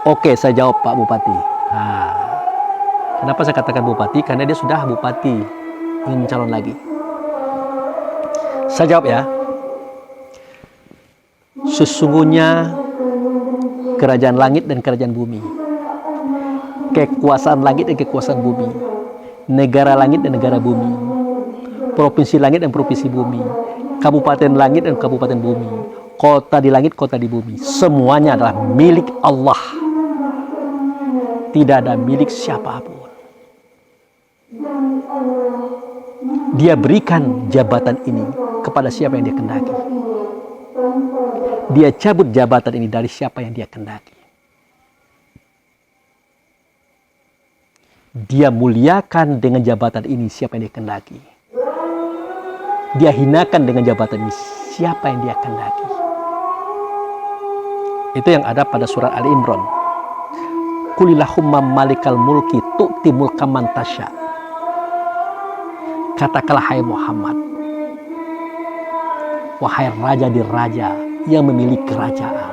Oke, saya jawab Pak Bupati. Nah, kenapa saya katakan bupati? Karena dia sudah bupati, ingin mencalon lagi. Saya jawab ya, sesungguhnya kerajaan langit dan kerajaan bumi, kekuasaan langit dan kekuasaan bumi, negara langit dan negara bumi, provinsi langit dan provinsi bumi, kabupaten langit dan kabupaten bumi, kota di langit, kota di bumi, semuanya adalah milik Allah. Tidak ada milik siapapun. Dia berikan jabatan ini kepada siapa yang dia kehendaki. Dia cabut jabatan ini dari siapa yang dia kehendaki. Dia muliakan dengan jabatan ini siapa yang dia kehendaki. Dia hinakan dengan jabatan ini siapa yang dia kehendaki. Itu yang ada pada surat Ali Imran. Qulillahumma malikal mulki tu'ti mulka man tasya. Katakanlah hai Muhammad, wahai raja di raja yang memiliki kerajaan.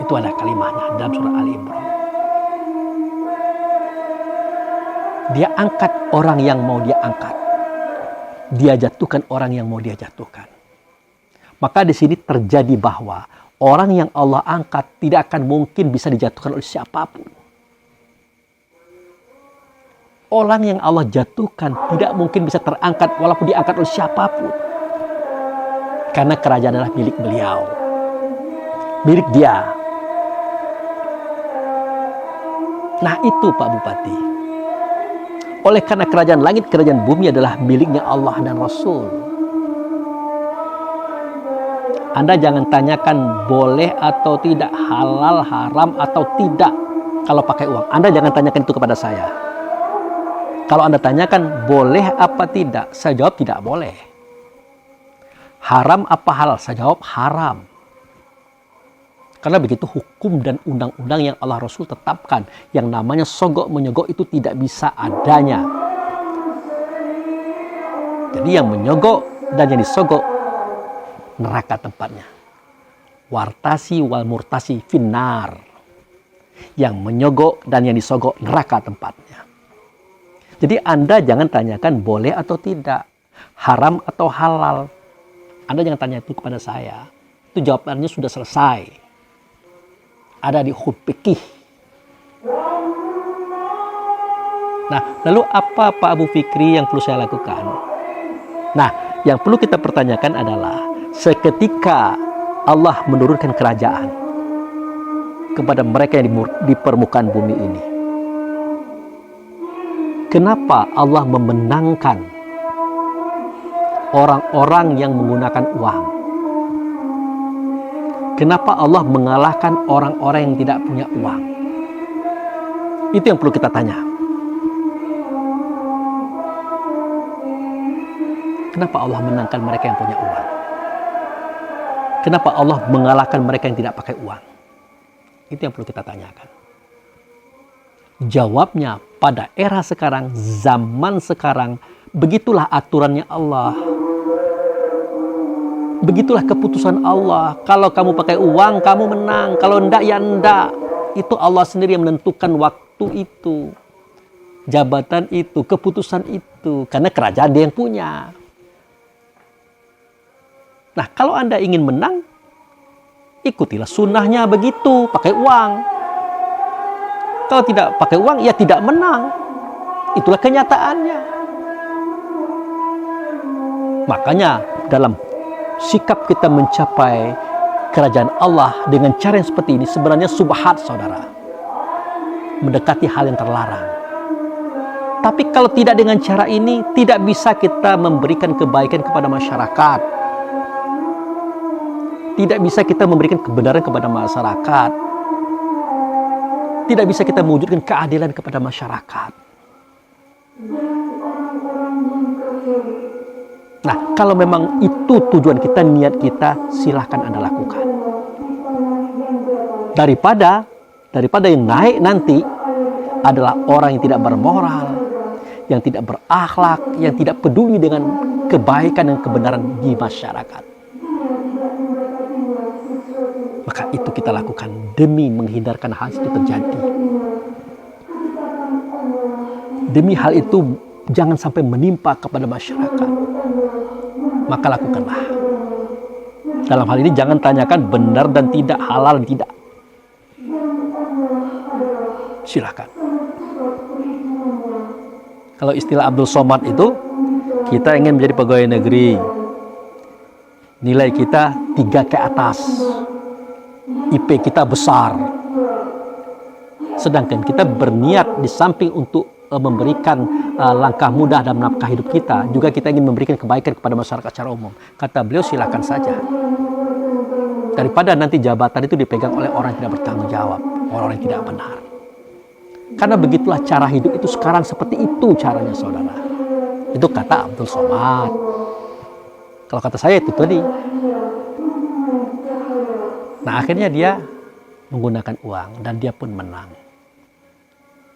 Itu ada kalimatnya dalam surah Ali Imran. Dia angkat orang yang mau dia angkat. Dia jatuhkan orang yang mau dia jatuhkan. Maka di sini terjadi bahwa orang yang Allah angkat tidak akan mungkin bisa dijatuhkan oleh siapapun. Orang yang Allah jatuhkan tidak mungkin bisa terangkat walaupun diangkat oleh siapapun. Karena kerajaan adalah milik beliau. Milik dia. Nah itu Pak Bupati. Oleh karena kerajaan langit, kerajaan bumi adalah miliknya Allah dan Rasul. Anda jangan tanyakan boleh atau tidak, halal, haram atau tidak kalau pakai uang. Anda jangan tanyakan itu kepada saya. Kalau Anda tanyakan boleh apa tidak, saya jawab tidak boleh. Haram apa halal, saya jawab haram. Karena begitu hukum dan undang-undang yang Allah Rasul tetapkan. Yang namanya sogok menyogok itu tidak bisa adanya. Jadi yang menyogok dan yang disogok, neraka tempatnya. Wartasi wal murtasi finnar. Yang menyogok dan yang disogok, neraka tempatnya. Jadi Anda jangan tanyakan boleh atau tidak, haram atau halal. Anda jangan tanya itu kepada saya. Itu jawabannya sudah selesai. Ada di hukum fikih. Nah, lalu apa Pak Abu Fikri yang perlu saya lakukan? Nah, yang perlu kita pertanyakan adalah seketika Allah menurunkan kerajaan kepada mereka yang di permukaan bumi ini. Kenapa Allah memenangkan orang-orang yang menggunakan uang? Kenapa Allah mengalahkan orang-orang yang tidak punya uang? Itu yang perlu kita tanya. Kenapa Allah menangkan mereka yang punya uang? Kenapa Allah mengalahkan mereka yang tidak pakai uang? Itu yang perlu kita tanyakan. Jawabnya pada era sekarang, zaman sekarang, begitulah aturannya Allah. Begitulah keputusan Allah. Kalau kamu pakai uang, kamu menang. Kalau enggak, ya enggak. Itu Allah sendiri yang menentukan waktu itu. Jabatan itu, keputusan itu. Karena kerajaan dia yang punya. Nah, kalau Anda ingin menang, ikutilah sunnahnya begitu, pakai uang. Kalau tidak pakai uang, ya tidak menang. Itulah kenyataannya. Makanya dalam sikap kita mencapai kerajaan Allah dengan cara yang seperti ini sebenarnya subhat, saudara. Mendekati hal yang terlarang. Tapi kalau tidak dengan cara ini, tidak bisa kita memberikan kebaikan kepada masyarakat. Tidak bisa kita memberikan kebenaran kepada masyarakat. Tidak bisa kita mewujudkan keadilan kepada masyarakat. Nah, kalau memang itu tujuan kita, niat kita, silahkan Anda lakukan. Daripada yang naik nanti adalah orang yang tidak bermoral, yang tidak berakhlak, yang tidak peduli dengan kebaikan dan kebenaran di masyarakat. Maka itu kita lakukan demi menghindarkan hal itu terjadi. Demi hal itu jangan sampai menimpa kepada masyarakat. Maka lakukanlah. Dalam hal ini jangan tanyakan benar dan tidak, halal dan tidak. Silakan. Kalau istilah Abdul Somad itu, kita ingin menjadi pegawai negeri. Nilai kita 3 ke atas. IP kita besar. Sedangkan kita berniat di samping untuk memberikan langkah mudah dalam nafkah hidup kita, juga kita ingin memberikan kebaikan kepada masyarakat secara umum. Kata beliau, silakan saja. Daripada nanti jabatan itu dipegang oleh orang yang tidak bertanggung jawab, orang yang tidak benar. Karena begitulah cara hidup itu sekarang, seperti itu caranya saudara. Itu kata Abdul Somad. Kalau kata saya itu tadi. Nah akhirnya dia menggunakan uang dan dia pun menang.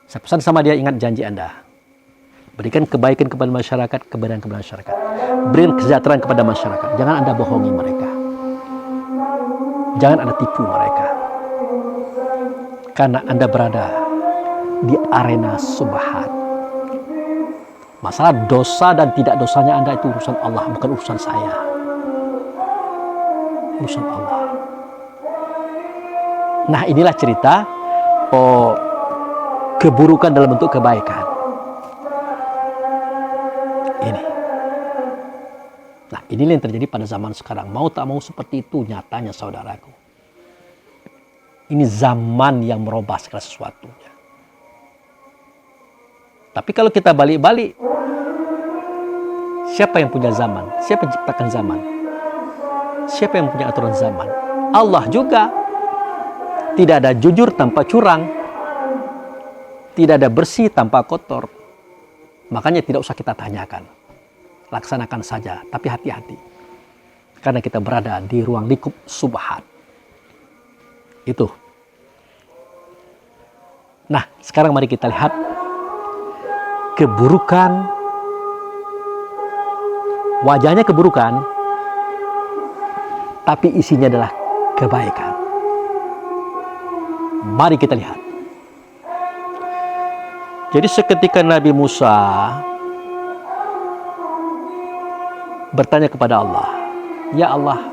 Saya pesan sama dia, ingat janji Anda. Berikan kebaikan kepada masyarakat, kebaikan kepada masyarakat. Berikan kesejahteraan kepada masyarakat. Jangan Anda bohongi mereka. Jangan Anda tipu mereka. Karena Anda berada di arena subhat. Masalah dosa dan tidak dosanya Anda itu urusan Allah, bukan urusan saya. Urusan Allah. Nah inilah cerita keburukan dalam bentuk kebaikan. Ini. Nah inilah yang terjadi pada zaman sekarang. Mau tak mau seperti itu nyatanya saudaraku. Ini zaman yang merubah segala sesuatunya. Tapi kalau kita balik-balik, siapa yang punya zaman? Siapa yang ciptakan zaman? Siapa yang punya aturan zaman? Allah juga. Tidak ada jujur tanpa curang. Tidak ada bersih tanpa kotor. Makanya tidak usah kita tanyakan. Laksanakan saja, tapi hati-hati. Karena kita berada di ruang lingkup subhat. Itu. Nah, sekarang mari kita lihat keburukan. Wajahnya keburukan, tapi isinya adalah kebaikan. Mari kita lihat. Jadi seketika Nabi Musa bertanya kepada Allah, "Ya Allah,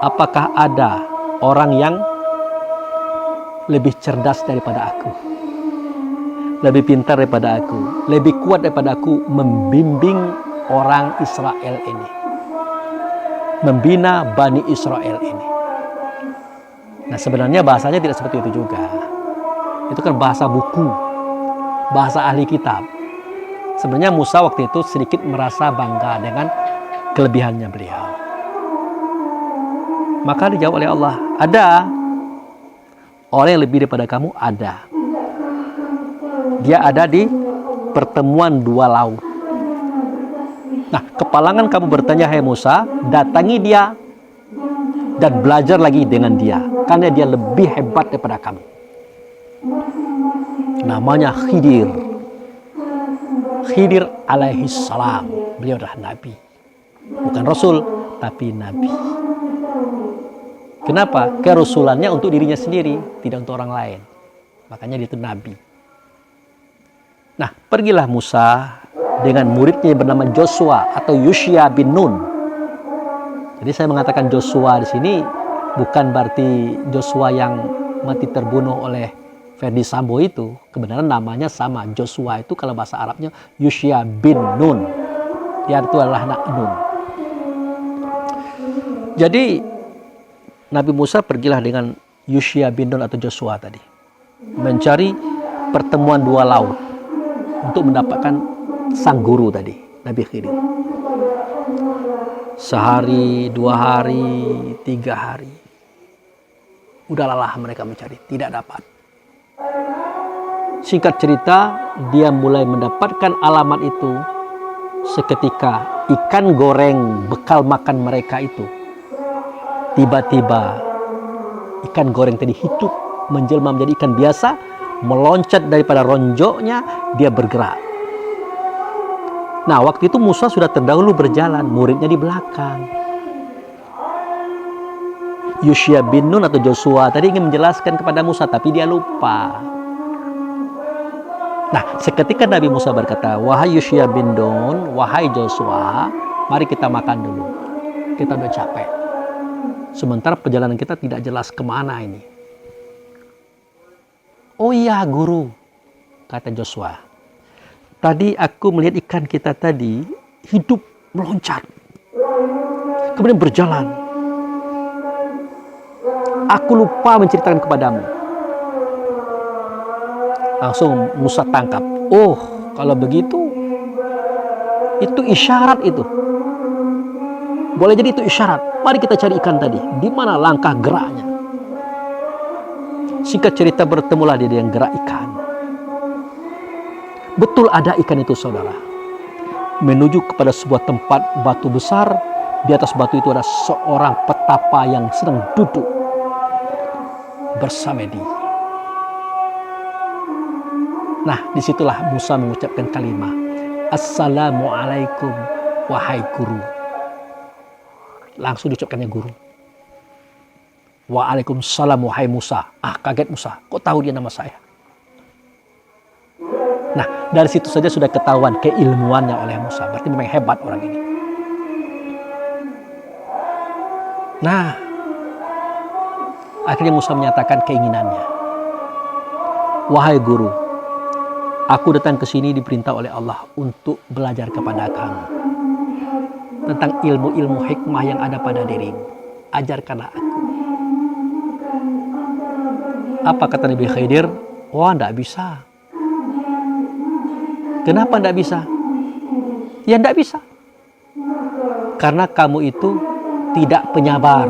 apakah ada orang yang lebih cerdas daripada aku? Lebih pintar daripada aku? Lebih kuat daripada aku membimbing orang Israel ini? Membina Bani Israel ini?" Nah sebenarnya bahasanya tidak seperti itu juga. Itu kan bahasa buku, bahasa ahli kitab. Sebenarnya Musa waktu itu sedikit merasa bangga dengan kelebihannya beliau. Maka dijawab oleh Allah, ada orang yang lebih daripada kamu, ada. Dia ada di pertemuan dua laut. Nah, kepalangan kamu bertanya, hai Musa, datangi dia dan belajar lagi dengan dia, karena dia lebih hebat daripada kamu. Namanya Khidir. Khidir alaihi salam. Beliau adalah nabi. Bukan rasul, tapi nabi. Kenapa? Kerasulannya untuk dirinya sendiri, tidak untuk orang lain. Makanya dia itu nabi. Nah, pergilah Musa dengan muridnya yang bernama Joshua atau Yusya bin Nun. Jadi saya mengatakan Joshua di sini bukan berarti Joshua yang mati terbunuh oleh Ferdi Sambo itu. Kebenaran namanya sama. Joshua itu kalau bahasa Arabnya Yusya bin Nun. Dia itu adalah anak Nun. Jadi Nabi Musa pergilah dengan Yusya bin Nun atau Joshua tadi, mencari pertemuan dua laut untuk mendapatkan sang guru tadi, Nabi Khidir. Sehari, 2 hari, 3 hari. Udah lelah mereka mencari, tidak dapat. Singkat cerita, dia mulai mendapatkan alamat itu seketika ikan goreng bekal makan mereka itu. Tiba-tiba ikan goreng tadi hidup, menjelma menjadi ikan biasa, meloncat daripada ronjoknya, dia bergerak. Nah, waktu itu Musa sudah terdahulu berjalan, muridnya di belakang. Yusya bin Nun atau Joshua tadi ingin menjelaskan kepada Musa, tapi dia lupa. Nah, seketika Nabi Musa berkata, "Wahai Yusya bin Nun, wahai Joshua, mari kita makan dulu. Kita udah capek. Sementara perjalanan kita tidak jelas kemana ini." "Oh iya guru," kata Joshua. "Tadi aku melihat ikan kita tadi hidup meloncat. Kemudian berjalan. Aku lupa menceritakan kepadamu." Langsung Musa tangkap. Oh, kalau begitu, itu isyarat itu. Boleh jadi itu isyarat. Mari kita cari ikan tadi. Di mana langkah geraknya? Singkat cerita, bertemulah dia dengan gerak ikan. Betul ada ikan itu, saudara. Menuju kepada sebuah tempat batu besar. Di atas batu itu ada seorang petapa yang sedang duduk bersamedi. Nah, disitulah Musa mengucapkan kalimat, Assalamualaikum wahai guru. Langsung diucapkannya guru. Waalaikumsalam wahai Musa. Kaget Musa, kok tahu dia nama saya? Nah, dari situ saja sudah ketahuan keilmuannya oleh Musa. Berarti memang hebat orang ini. Nah, akhirnya Musa menyatakan keinginannya. Wahai guru, aku datang ke sini diperintah oleh Allah untuk belajar kepada kamu tentang ilmu-ilmu hikmah yang ada pada dirimu. Ajarkanlah aku. Apa kata Nabi Khidir? Wah, tidak bisa. Kenapa tidak bisa? Ya tidak bisa. Karena kamu itu tidak penyabar.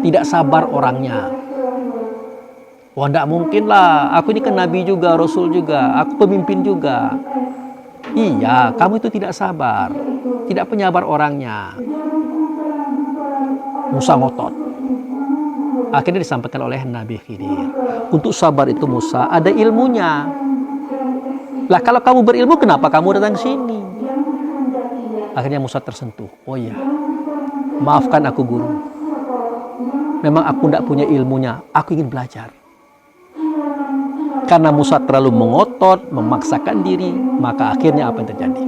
Tidak sabar orangnya. Wah, tidak mungkin lah. Aku ini kan Nabi juga, Rasul juga. Aku pemimpin juga. Iya, kamu itu tidak sabar. Tidak penyabar orangnya. Musa ngotot. Akhirnya disampaikan oleh Nabi Khidir. Untuk sabar itu Musa ada ilmunya. Lah kalau kamu berilmu, kenapa kamu datang sini? Akhirnya Musa tersentuh. Oh iya, maafkan aku guru. Memang aku tidak punya ilmunya. Aku ingin belajar. Karena Musa terlalu mengotot, memaksakan diri, maka akhirnya apa yang terjadi?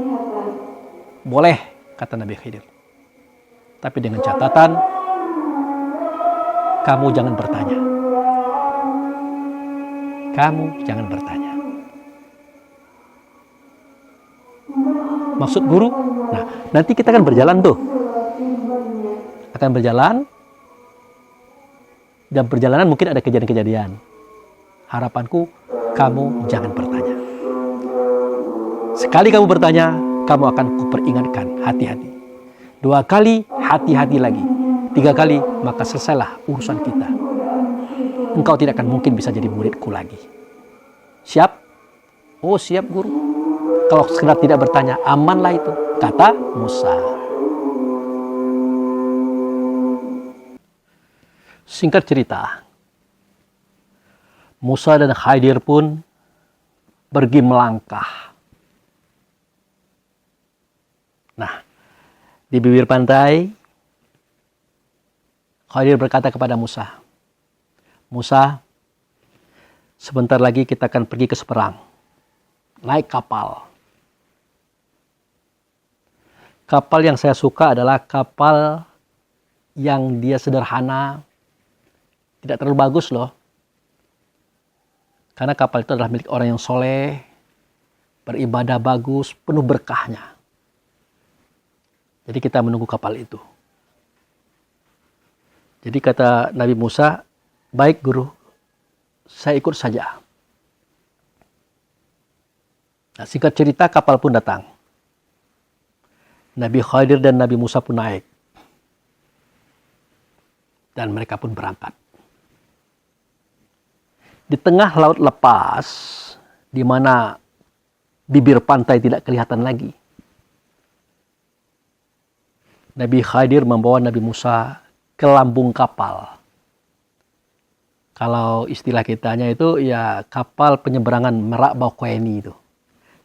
Boleh, kata Nabi Khidir. Tapi dengan catatan, kamu jangan bertanya. Kamu jangan bertanya. Maksud guru? Nah, nanti kita akan berjalan tuh. Akan berjalan. Dan perjalanan mungkin ada kejadian-kejadian. Harapanku, kamu jangan bertanya. Sekali kamu bertanya, kamu akan kuperingatkan, hati-hati. 2 kali, hati-hati lagi. 3 kali, maka selesailah urusan kita. Engkau tidak akan mungkin bisa jadi muridku lagi. Siap? Oh, siap guru. Kalau sekedar tidak bertanya, amanlah itu, kata Musa. Singkat cerita, Musa dan Khidir pun pergi melangkah. Nah, di bibir pantai, Khidir berkata kepada Musa, Musa, sebentar lagi kita akan pergi ke seberang. Naik kapal. Kapal yang saya suka adalah kapal yang dia sederhana, tidak terlalu bagus loh. Karena kapal itu adalah milik orang yang soleh, beribadah bagus, penuh berkahnya. Jadi kita menunggu kapal itu. Jadi kata Nabi Musa, baik guru, saya ikut saja. Nah, singkat cerita kapal pun datang. Nabi Khidir dan Nabi Musa pun naik. Dan mereka pun berangkat. Di tengah laut lepas, di mana bibir pantai tidak kelihatan lagi, Nabi Khidir membawa Nabi Musa ke lambung kapal. Kalau istilah kitanya itu ya kapal penyeberangan Merak Bakauheni itu,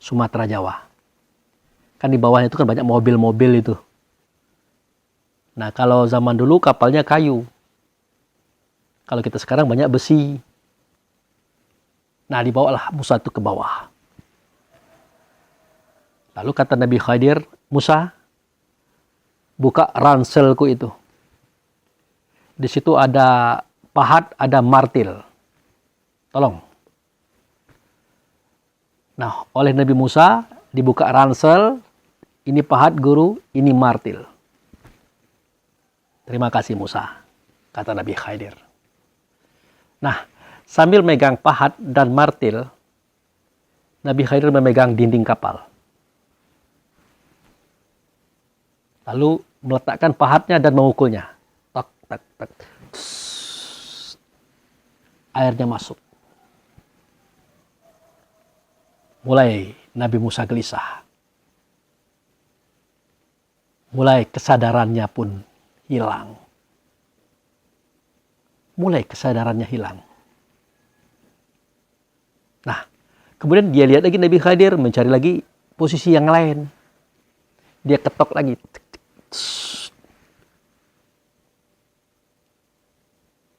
Sumatera Jawa. Kan di bawahnya itu kan banyak mobil-mobil itu. Nah, kalau zaman dulu kapalnya kayu. Kalau kita sekarang banyak besi. Nah, dibawalah Musa itu ke bawah. Lalu kata Nabi Khidir, Musa, buka ranselku itu. Di situ ada pahat, ada martil. Tolong. Nah, oleh Nabi Musa dibuka ransel. Ini pahat guru, ini martil. Terima kasih Musa, kata Nabi Khidir. Nah, sambil megang pahat dan martil, Nabi Khidir memegang dinding kapal. Lalu meletakkan pahatnya dan memukulnya. Tak, tak, tak. airnya masuk. Mulai Nabi Musa gelisah. Mulai kesadarannya pun hilang. Mulai kesadarannya hilang. Nah, kemudian dia lihat lagi Nabi Khadir mencari lagi posisi yang lain. Dia ketok lagi.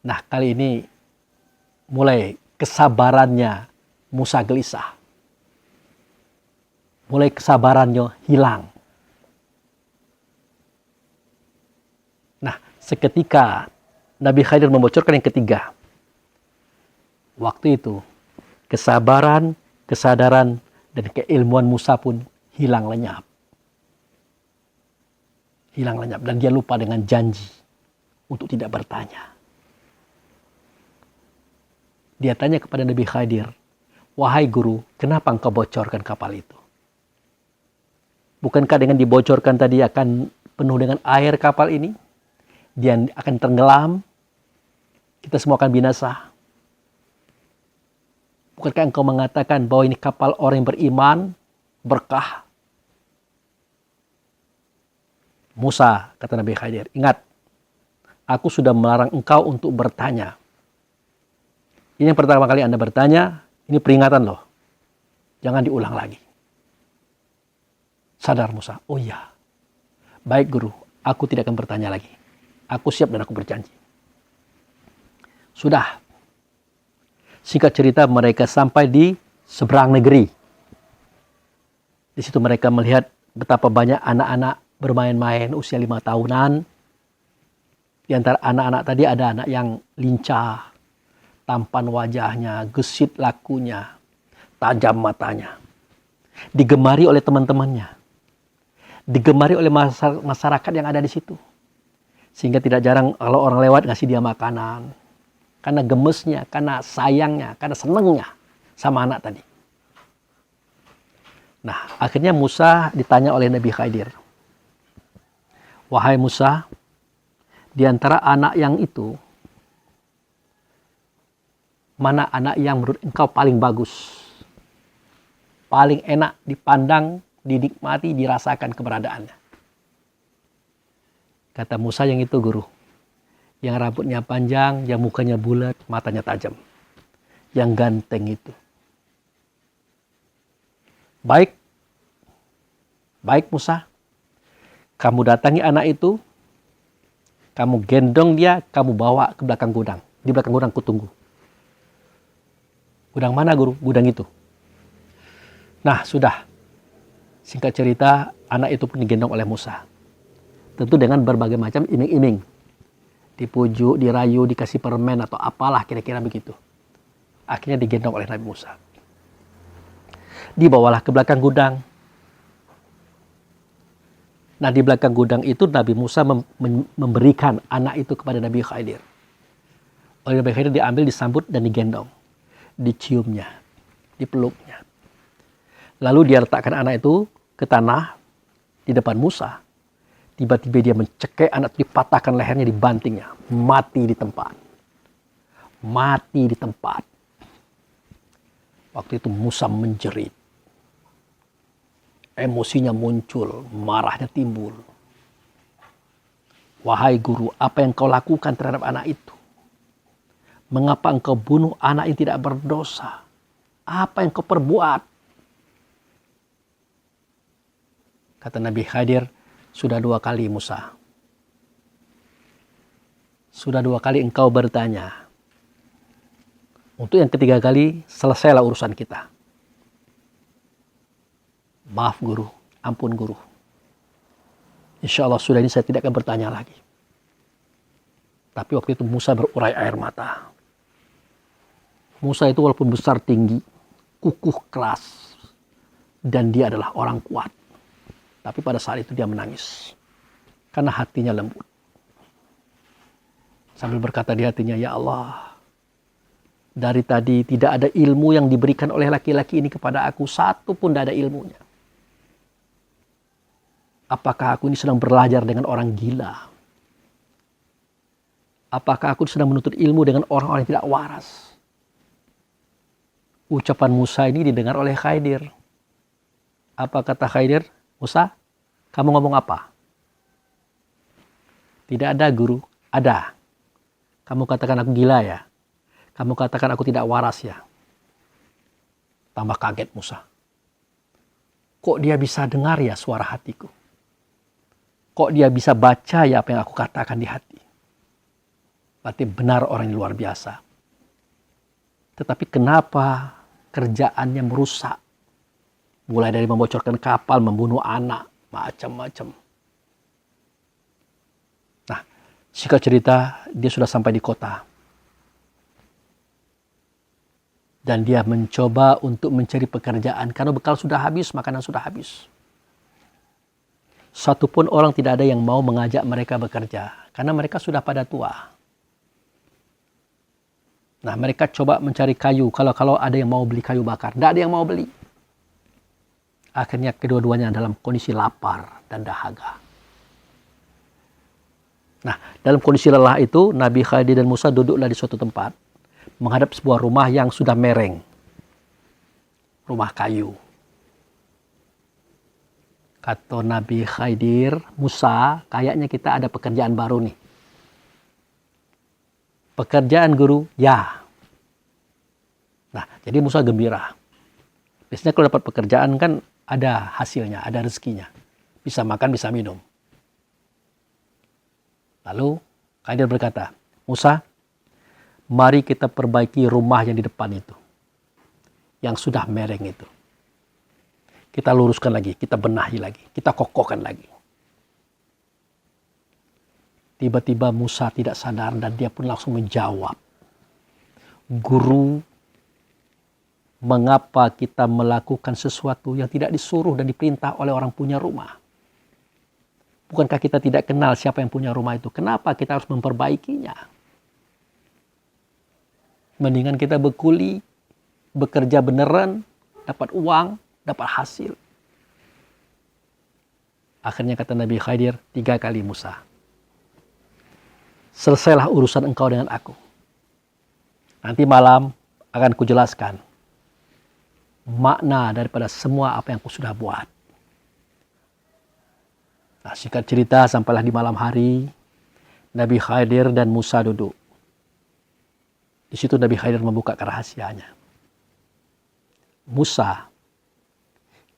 Nah, kali ini mulai kesabarannya Musa gelisah. Mulai kesabarannya hilang. Nah, seketika Nabi Khadir membocorkan yang ketiga. Waktu itu, kesabaran, kesadaran, dan keilmuan Musa pun hilang lenyap. Hilang lenyap. Dan dia lupa dengan janji untuk tidak bertanya. Dia tanya kepada Nabi Khadir, "Wahai guru, kenapa engkau bocorkan kapal itu? Bukankah dengan dibocorkan tadi akan penuh dengan air kapal ini? Dia akan tenggelam, kita semua akan binasa. Bukankah engkau mengatakan bahwa ini kapal orang yang beriman, berkah?" Musa, kata Nabi Khadir, "Ingat, aku sudah melarang engkau untuk bertanya. Ini yang pertama kali Anda bertanya, ini peringatan loh. Jangan diulang lagi." Sadar Musa, "Oh iya, baik guru, aku tidak akan bertanya lagi. Aku siap dan aku berjanji." Sudah. Singkat cerita, mereka sampai di seberang negeri. Di situ mereka melihat betapa banyak anak-anak bermain-main usia 5 tahunan. Di antara anak-anak tadi ada anak yang lincah, tampan wajahnya, gesit lakunya, tajam matanya. Digemari oleh teman-temannya. Digemari oleh masyarakat yang ada di situ. Sehingga tidak jarang kalau orang lewat ngasih dia makanan. Karena gemesnya, karena sayangnya, karena senengnya sama anak tadi. Nah, akhirnya Musa ditanya oleh Nabi Khadir, "Wahai Musa, di antara anak yang itu, mana anak yang menurut engkau paling bagus? Paling enak dipandang, dinikmati, dirasakan keberadaannya?" Kata Musa, "Yang itu guru. Yang rambutnya panjang, yang mukanya bulat, matanya tajam. Yang ganteng itu." Baik. Baik Musa. Kamu datangi anak itu. Kamu gendong dia, kamu bawa ke belakang gudang. Di belakang gudang kutunggu. Gudang mana guru? Gudang itu. Nah sudah. Singkat cerita, anak itu pun digendong oleh Musa. Tentu dengan berbagai macam iming-iming. Dipujuk, dirayu, dikasih permen atau apalah kira-kira begitu. Akhirnya digendong oleh Nabi Musa. Dibawalah ke belakang gudang. Nah di belakang gudang itu Nabi Musa memberikan anak itu kepada Nabi Khadir. Oleh Nabi Khadir diambil, disambut dan digendong. Diciumnya, dipeluknya. Lalu dia letakkan anak itu ke tanah di depan Musa. Tiba-tiba dia mencekik anak itu, dipatahkan lehernya, dibantingnya. Mati di tempat. Mati di tempat. Waktu itu Musa menjerit. Emosinya muncul, marahnya timbul. "Wahai guru, apa yang kau lakukan terhadap anak itu? Mengapa engkau bunuh anak yang tidak berdosa? Apa yang kau perbuat?" Kata Nabi Khadir, "Sudah 2 kali Musa. Sudah 2 kali engkau bertanya. Untuk yang ketiga kali, selesailah urusan kita. Maaf guru, ampun guru. Insya Allah sudah ini saya tidak akan bertanya lagi." Tapi waktu itu Musa berurai air mata. Musa itu walaupun besar tinggi, kukuh keras, dan dia adalah orang kuat. Tapi pada saat itu dia menangis. Karena hatinya lembut. Sambil berkata di hatinya, "Ya Allah, dari tadi tidak ada ilmu yang diberikan oleh laki-laki ini kepada aku. Satu pun tidak ada ilmunya. Apakah aku ini sedang belajar dengan orang gila? Apakah aku sedang menuntut ilmu dengan orang-orang yang tidak waras? Ucapan Musa ini didengar oleh Khidir. Apa kata Khidir? Musa, kamu ngomong apa? Tidak ada guru. Ada. Kamu katakan aku gila ya? Kamu katakan aku tidak waras ya? Tambah kaget Musa. Kok dia bisa dengar ya suara hatiku? Kok dia bisa baca ya apa yang aku katakan di hati? Berarti benar orang yang luar biasa. Tetapi kenapa kerjaannya merusak? Mulai dari membocorkan kapal, membunuh anak, macam-macam. Nah, singkat cerita, dia sudah sampai di kota. Dan dia mencoba untuk mencari pekerjaan. Karena bekal sudah habis, makanan sudah habis. Satupun orang tidak ada yang mau mengajak mereka bekerja. Karena mereka sudah pada tua. Nah, mereka coba mencari kayu. Kalau ada yang mau beli kayu bakar. Tidak ada yang mau beli. Akhirnya kedua-duanya dalam kondisi lapar dan dahaga. Nah, dalam kondisi lelah itu, Nabi Khidir dan Musa duduklah di suatu tempat. Menghadap sebuah rumah yang sudah mereng. Rumah kayu. Kata Nabi Khidir, Musa, kayaknya kita ada pekerjaan baru nih. Pekerjaan guru? Ya. Nah, jadi Musa gembira. Biasanya kalau dapat pekerjaan kan ada hasilnya, ada rezekinya. Bisa makan, bisa minum. Lalu Khidir berkata, Musa, mari kita perbaiki rumah yang di depan itu. Yang sudah mereng itu. Kita luruskan lagi, kita benahi lagi, kita kokohkan lagi. Tiba-tiba Musa tidak sadar dan dia pun langsung menjawab. Guru, mengapa kita melakukan sesuatu yang tidak disuruh dan diperintah oleh orang punya rumah? Bukankah kita tidak kenal siapa yang punya rumah itu? Kenapa kita harus memperbaikinya? Mendingan kita berkuli, bekerja beneran, dapat uang, dapat hasil. Akhirnya kata Nabi Khidir, 3 kali Musa. Selesailah urusan engkau dengan aku. Nanti malam akan kujelaskan makna daripada semua apa yang aku sudah buat. Nah, singkat cerita, sampailah di malam hari, Nabi Khidir dan Musa duduk. Di situ Nabi Khidir membuka rahasianya. Musa,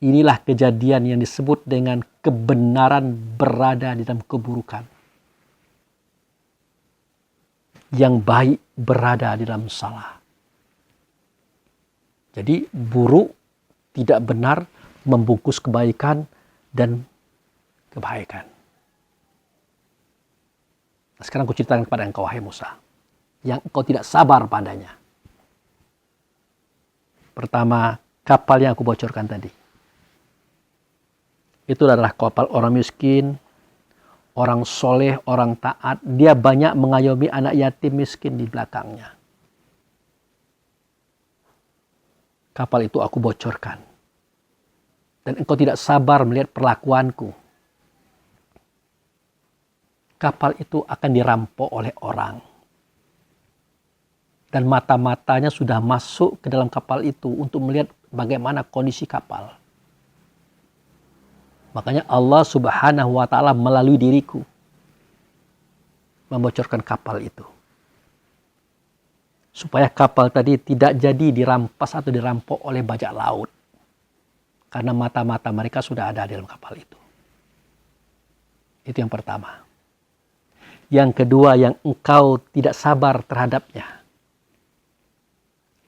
inilah kejadian yang disebut dengan kebenaran berada di dalam keburukan. Yang baik berada di dalam salah. Jadi buruk tidak benar membungkus kebaikan dan kebaikan. Nah, sekarang aku ceritakan kepada engkau, wahai Musa, yang engkau tidak sabar padanya. Pertama, kapal yang aku bocorkan tadi. Itu adalah kapal orang miskin, orang soleh, orang taat. Dia banyak mengayomi anak yatim miskin di belakangnya. Kapal itu aku bocorkan. Dan engkau tidak sabar melihat perlakuanku. Kapal itu akan dirampok oleh orang. Dan mata-matanya sudah masuk ke dalam kapal itu untuk melihat bagaimana kondisi kapal. Makanya Allah Subhanahu wa ta'ala melalui diriku membocorkan kapal itu. Supaya kapal tadi tidak jadi dirampas atau dirampok oleh bajak laut. Karena mata-mata mereka sudah ada di dalam kapal itu. Itu yang pertama. Yang kedua, yang engkau tidak sabar terhadapnya.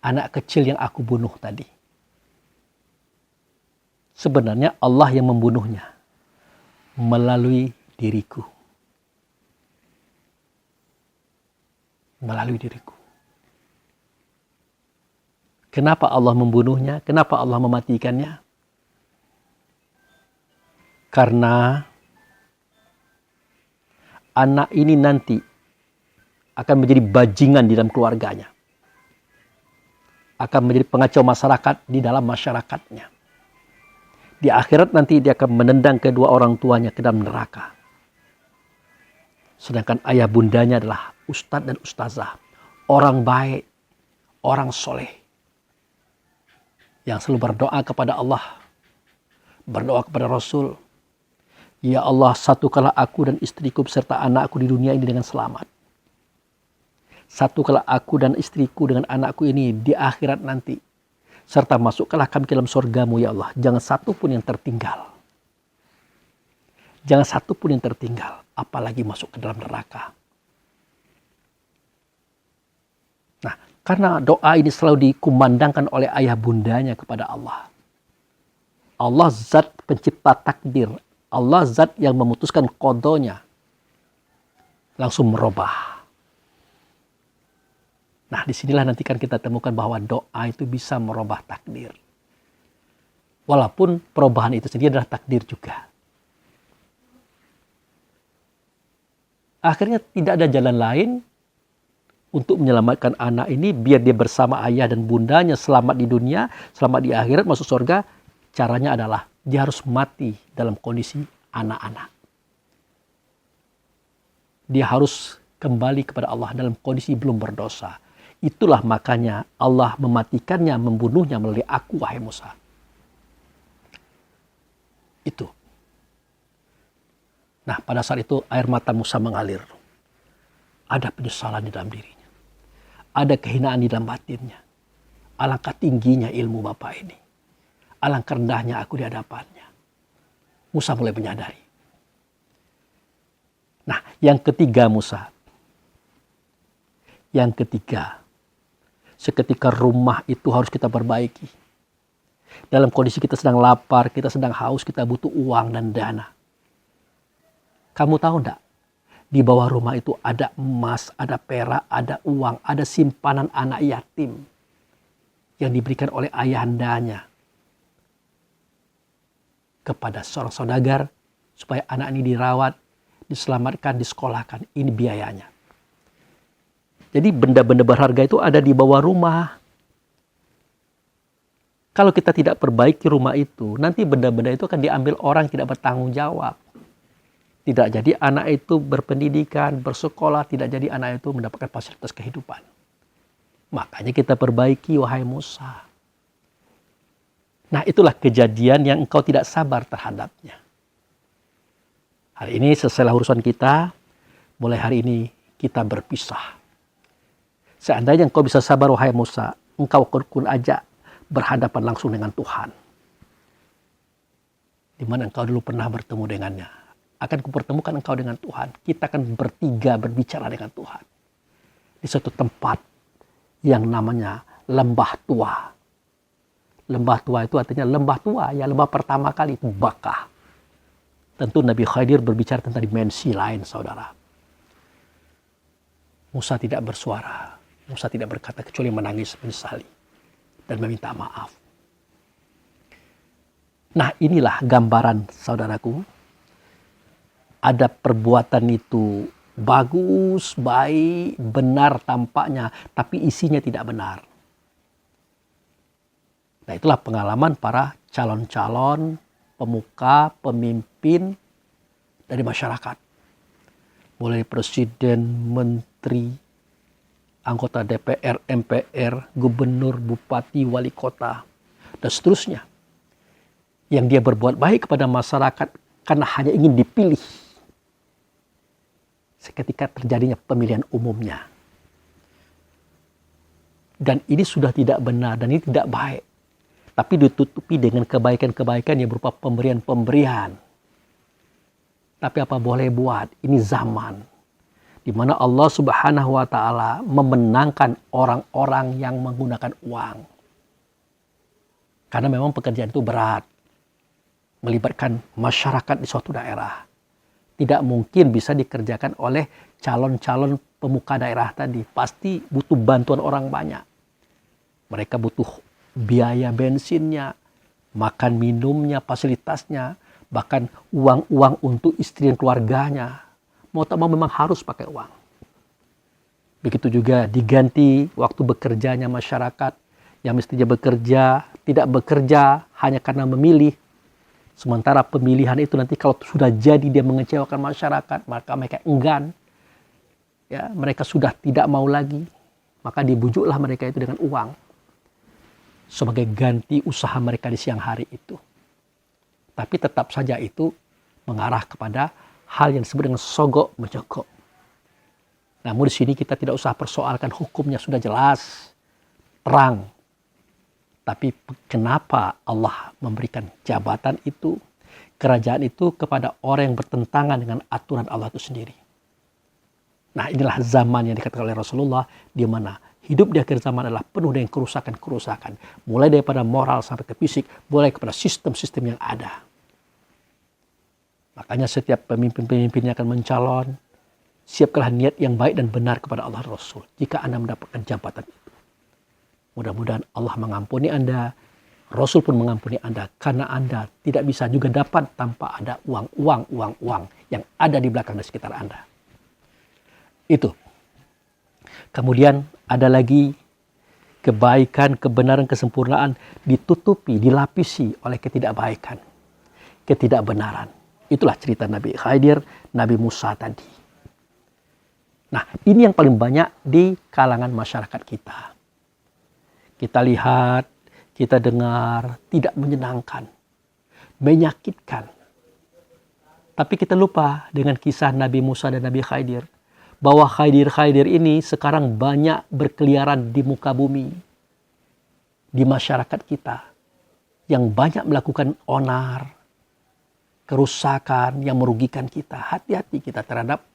Anak kecil yang aku bunuh tadi. Sebenarnya Allah yang membunuhnya melalui diriku. Melalui diriku. Kenapa Allah membunuhnya? Kenapa Allah mematikannya? Karena anak ini nanti akan menjadi bajingan di dalam keluarganya. Akan menjadi pengacau masyarakat di dalam masyarakatnya. Di akhirat nanti dia akan menendang kedua orang tuanya ke dalam neraka. Sedangkan ayah bundanya adalah ustadz dan ustazah. Orang baik, orang soleh. yang selalu berdoa kepada Allah, berdoa kepada Rasul, ya Allah, satukanlah aku dan istriku beserta anakku di dunia ini dengan selamat. Satukanlah aku dan istriku dengan anakku ini di akhirat nanti. Serta masukkanlah kami ke dalam surgamu ya Allah. Jangan satu pun yang tertinggal. Jangan satu pun yang tertinggal. Apalagi masuk ke dalam neraka. Nah, karena doa ini selalu dikumandangkan oleh ayah bundanya kepada Allah. Allah zat pencipta takdir. Allah zat yang memutuskan qadanya. Langsung merubah. Nah, disinilah nanti kan kita temukan bahwa doa itu bisa merubah takdir. Walaupun perubahan itu sendiri adalah takdir juga. Akhirnya tidak ada jalan lain untuk menyelamatkan anak ini biar dia bersama ayah dan bundanya selamat di dunia, selamat di akhirat, masuk surga. Caranya adalah dia harus mati dalam kondisi anak-anak. Dia harus kembali kepada Allah dalam kondisi belum berdosa. Itulah makanya Allah mematikannya, membunuhnya melalui aku, wahai Musa. Itu. Nah, pada saat itu air mata Musa mengalir. Ada penyesalan di dalam dirinya. Ada kehinaan di dalam batinnya. Alangkah tingginya ilmu Bapak ini. Alangkah rendahnya aku di hadapannya. Musa mulai menyadari. Nah, yang ketiga Musa. Yang ketiga. Seketika rumah itu harus kita perbaiki. Dalam kondisi kita sedang lapar, kita sedang haus, kita butuh uang dan dana. Kamu tahu enggak? Di bawah rumah itu ada emas, ada perak, ada uang, ada simpanan anak yatim. Yang diberikan oleh ayahandanya. Kepada seorang saudagar. Supaya anak ini dirawat, diselamatkan, disekolahkan. Ini biayanya. Jadi benda-benda berharga itu ada di bawah rumah. Kalau kita tidak perbaiki rumah itu, nanti benda-benda itu akan diambil orang yang tidak bertanggung jawab. Tidak jadi anak itu berpendidikan, bersekolah, tidak jadi anak itu mendapatkan fasilitas kehidupan. Makanya kita perbaiki, wahai Musa. Nah, itulah kejadian yang engkau tidak sabar terhadapnya. Hari ini selesailah urusan kita, mulai hari ini kita berpisah. Seandainya engkau bisa sabar, wahai Musa, engkau akan ajak berhadapan langsung dengan Tuhan. Di mana engkau dulu pernah bertemu dengannya. Akan kupertemukan engkau dengan Tuhan. Kita akan bertiga berbicara dengan Tuhan. Di suatu tempat yang namanya lembah tua. Lembah tua itu artinya lembah tua. Ya, lembah pertama kali itu Bakah. Tentu Nabi Khidir berbicara tentang dimensi lain, saudara. Musa tidak bersuara. Musa tidak berkata kecuali menangis, menyesali. Dan meminta maaf. Nah, inilah gambaran saudaraku. Ada perbuatan itu bagus, baik, benar tampaknya. Tapi isinya tidak benar. Nah, itulah pengalaman para calon-calon pemuka, pemimpin dari masyarakat. Mulai presiden, menteri, anggota DPR, MPR, gubernur, bupati, wali kota, dan seterusnya. Yang dia berbuat baik kepada masyarakat karena hanya ingin dipilih. Seketika terjadinya pemilihan umumnya. Dan ini sudah tidak benar dan ini tidak baik. Tapi ditutupi dengan kebaikan-kebaikan yang berupa pemberian-pemberian. Tapi apa boleh buat, ini zaman. Di mana Allah Subhanahu wa Ta'ala memenangkan orang-orang yang menggunakan uang. Karena memang pekerjaan itu berat. Melibatkan masyarakat di suatu daerah. Tidak mungkin bisa dikerjakan oleh calon-calon pemuka daerah tadi. Pasti butuh bantuan orang banyak. Mereka butuh biaya bensinnya, makan minumnya, fasilitasnya, bahkan uang-uang untuk istri dan keluarganya. Mau tak mau memang harus pakai uang. Begitu juga diganti waktu bekerjanya masyarakat yang mestinya bekerja, tidak bekerja hanya karena memilih. Sementara pemilihan itu nanti kalau sudah jadi dia mengecewakan masyarakat, maka mereka enggan. Ya, mereka sudah tidak mau lagi. Maka dibujuklah mereka itu dengan uang. sebagai ganti usaha mereka di siang hari itu. Tapi tetap saja itu mengarah kepada hal yang disebut dengan sogok menyogok. Namun di sini kita tidak usah persoalkan, hukumnya sudah jelas, terang. Tapi kenapa Allah memberikan jabatan itu, kerajaan itu kepada orang yang bertentangan dengan aturan Allah itu sendiri. Nah, inilah zaman yang dikatakan oleh Rasulullah, di mana hidup di akhir zaman adalah penuh dengan kerusakan-kerusakan. Mulai daripada moral sampai ke fisik, mulai kepada sistem-sistem yang ada. Makanya setiap pemimpin-pemimpinnya akan mencalon, siapkanlah niat yang baik dan benar kepada Allah Rasul jika Anda mendapatkan jabatan itu. Mudah-mudahan Allah mengampuni Anda, Rasul pun mengampuni Anda, karena Anda tidak bisa juga dapat tanpa ada uang yang ada di belakang dan sekitar Anda. Itu. Kemudian ada lagi kebaikan, kebenaran, kesempurnaan ditutupi, dilapisi oleh ketidakbaikan, ketidakbenaran. Itulah cerita Nabi Khidir, Nabi Musa tadi. Nah, ini yang paling banyak di kalangan masyarakat kita. Kita lihat, kita dengar, tidak menyenangkan, menyakitkan. Tapi kita lupa dengan kisah Nabi Musa dan Nabi Khidir, bahwa Khidir ini sekarang banyak berkeliaran di muka bumi, di masyarakat kita, yang banyak melakukan onar, kerusakan yang merugikan kita. Hati-hati kita terhadap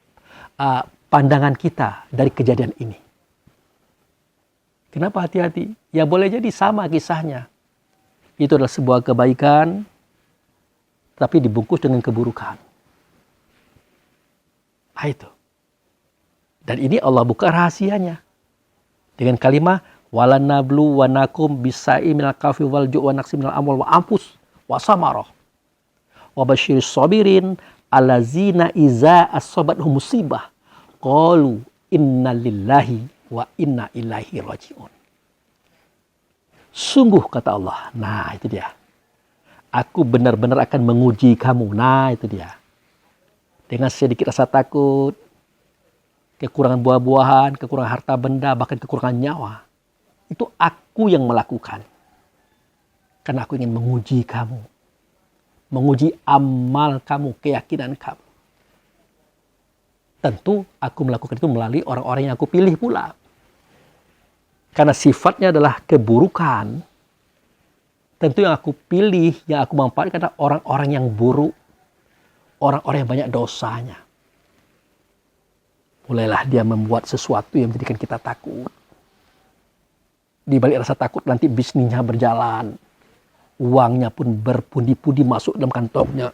pandangan kita dari kejadian ini. Kenapa hati-hati? Ya boleh jadi sama kisahnya. Itu adalah sebuah kebaikan, tapi dibungkus dengan keburukan. Nah, itu. Dan ini Allah buka rahasianya. Dengan kalimat, walan nablu wa nakum bisa'i minal kafi wal ju' wa naqsi minal amwal wa anfus wa samarah. Wa basyiris sabirin allazina iza asabathum musibah qalu inna lillahi wa inna ilaihi raji'un. Sungguh kata Allah. Nah, itu dia. Aku benar-benar akan menguji kamu. Nah, itu dia. Dengan sedikit rasa takut, kekurangan buah-buahan, kekurangan harta benda, bahkan kekurangan nyawa. Itu aku yang melakukan. Karena aku ingin menguji kamu. Menguji amal kamu, keyakinan kamu. Tentu aku melakukan itu melalui orang-orang yang aku pilih pula. Karena sifatnya adalah keburukan. Tentu yang aku pilih, yang aku manfaatkan adalah orang-orang yang buruk. Orang-orang yang banyak dosanya. Mulailah dia membuat sesuatu yang menjadikan kita takut. Di balik rasa takut nanti bisnisnya berjalan. Uangnya pun berpundi-pundi masuk dalam kantongnya.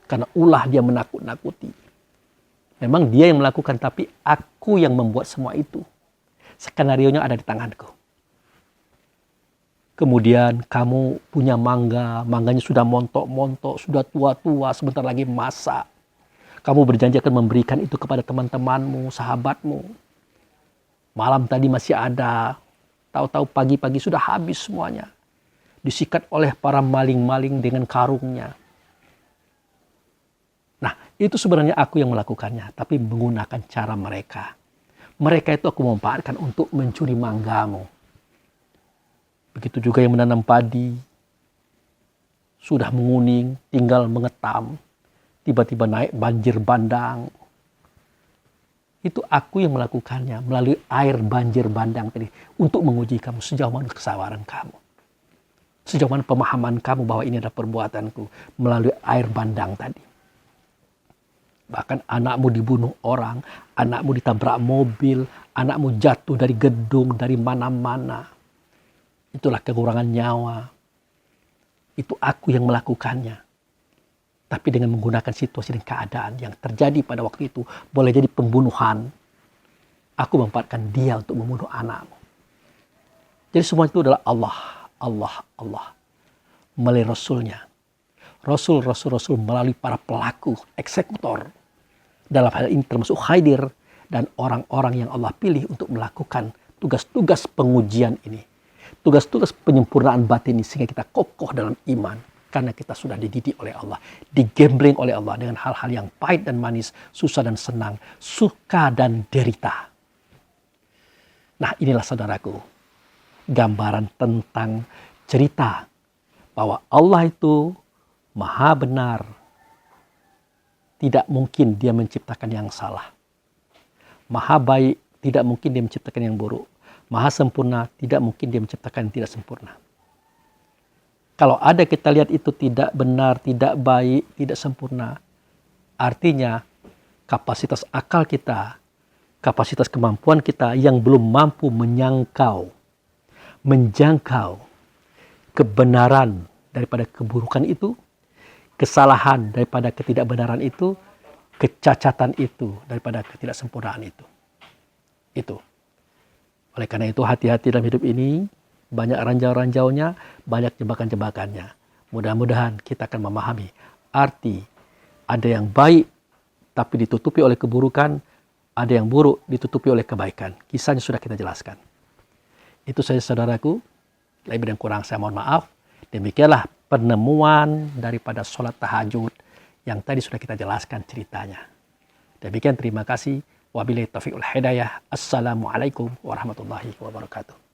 Karena ulah dia menakut-nakuti. Memang dia yang melakukan, tapi aku yang membuat semua itu. Skenarionya ada di tanganku. Kemudian kamu punya mangga, mangganya sudah montok-montok, sudah tua-tua, sebentar lagi masak. Kamu berjanji akan memberikan itu kepada teman-temanmu, sahabatmu. Malam tadi masih ada, tahu-tahu pagi-pagi sudah habis semuanya. Disikat oleh para maling-maling dengan karungnya. Nah, itu sebenarnya aku yang melakukannya, tapi menggunakan cara mereka. Mereka itu aku manfaatkan untuk mencuri manggamu. Begitu juga yang menanam padi, sudah menguning, tinggal mengetam, tiba-tiba naik banjir bandang. Itu aku yang melakukannya melalui air banjir bandang tadi untuk menguji kamu sejauh mana kesabaran kamu. Sejauh mana pemahaman kamu bahwa ini adalah perbuatanku melalui air bandang tadi. Bahkan anakmu dibunuh orang, anakmu ditabrak mobil, anakmu jatuh dari gedung, dari mana-mana. Itulah kekurangan nyawa. Itu aku yang melakukannya. Tapi dengan menggunakan situasi dan keadaan yang terjadi pada waktu itu. Boleh jadi pembunuhan. Aku memanfaatkan dia untuk membunuh anakmu. Jadi semua itu adalah Allah. Melalui Rasulnya. Rasul melalui para pelaku, eksekutor. Dalam hal ini termasuk Khidir. Dan orang-orang yang Allah pilih untuk melakukan tugas-tugas pengujian ini. Tugas-tugas penyempurnaan batin ini sehingga kita kokoh dalam iman. Karena kita sudah dididik oleh Allah. Digambling oleh Allah dengan hal-hal yang pahit dan manis, susah dan senang, suka dan derita. Nah, inilah saudaraku. gambaran tentang cerita bahwa Allah itu maha benar. Tidak mungkin dia menciptakan yang salah. Maha baik, tidak mungkin dia menciptakan yang buruk. Maha sempurna, tidak mungkin dia menciptakan yang tidak sempurna. Kalau ada kita lihat itu tidak benar, tidak baik, tidak sempurna, artinya kapasitas akal kita, kapasitas kemampuan kita yang belum mampu menjangkau kebenaran daripada keburukan itu, kesalahan daripada ketidakbenaran itu, kecacatan itu daripada ketidaksempurnaan itu. Itu. Oleh karena itu hati-hati dalam hidup ini, banyak ranjau-ranjaunya, banyak jebakan-jebakannya. Mudah-mudahan kita akan memahami arti ada yang baik tapi ditutupi oleh keburukan, ada yang buruk ditutupi oleh kebaikan. Kisahnya sudah kita jelaskan. Itu saja saudaraku, lebih dan kurang saya mohon maaf. Demikianlah penemuan daripada sholat tahajud yang tadi sudah kita jelaskan ceritanya. Demikian, terima kasih. Wabillahi taufiq wal hidayah. Assalamualaikum warahmatullahi wabarakatuh.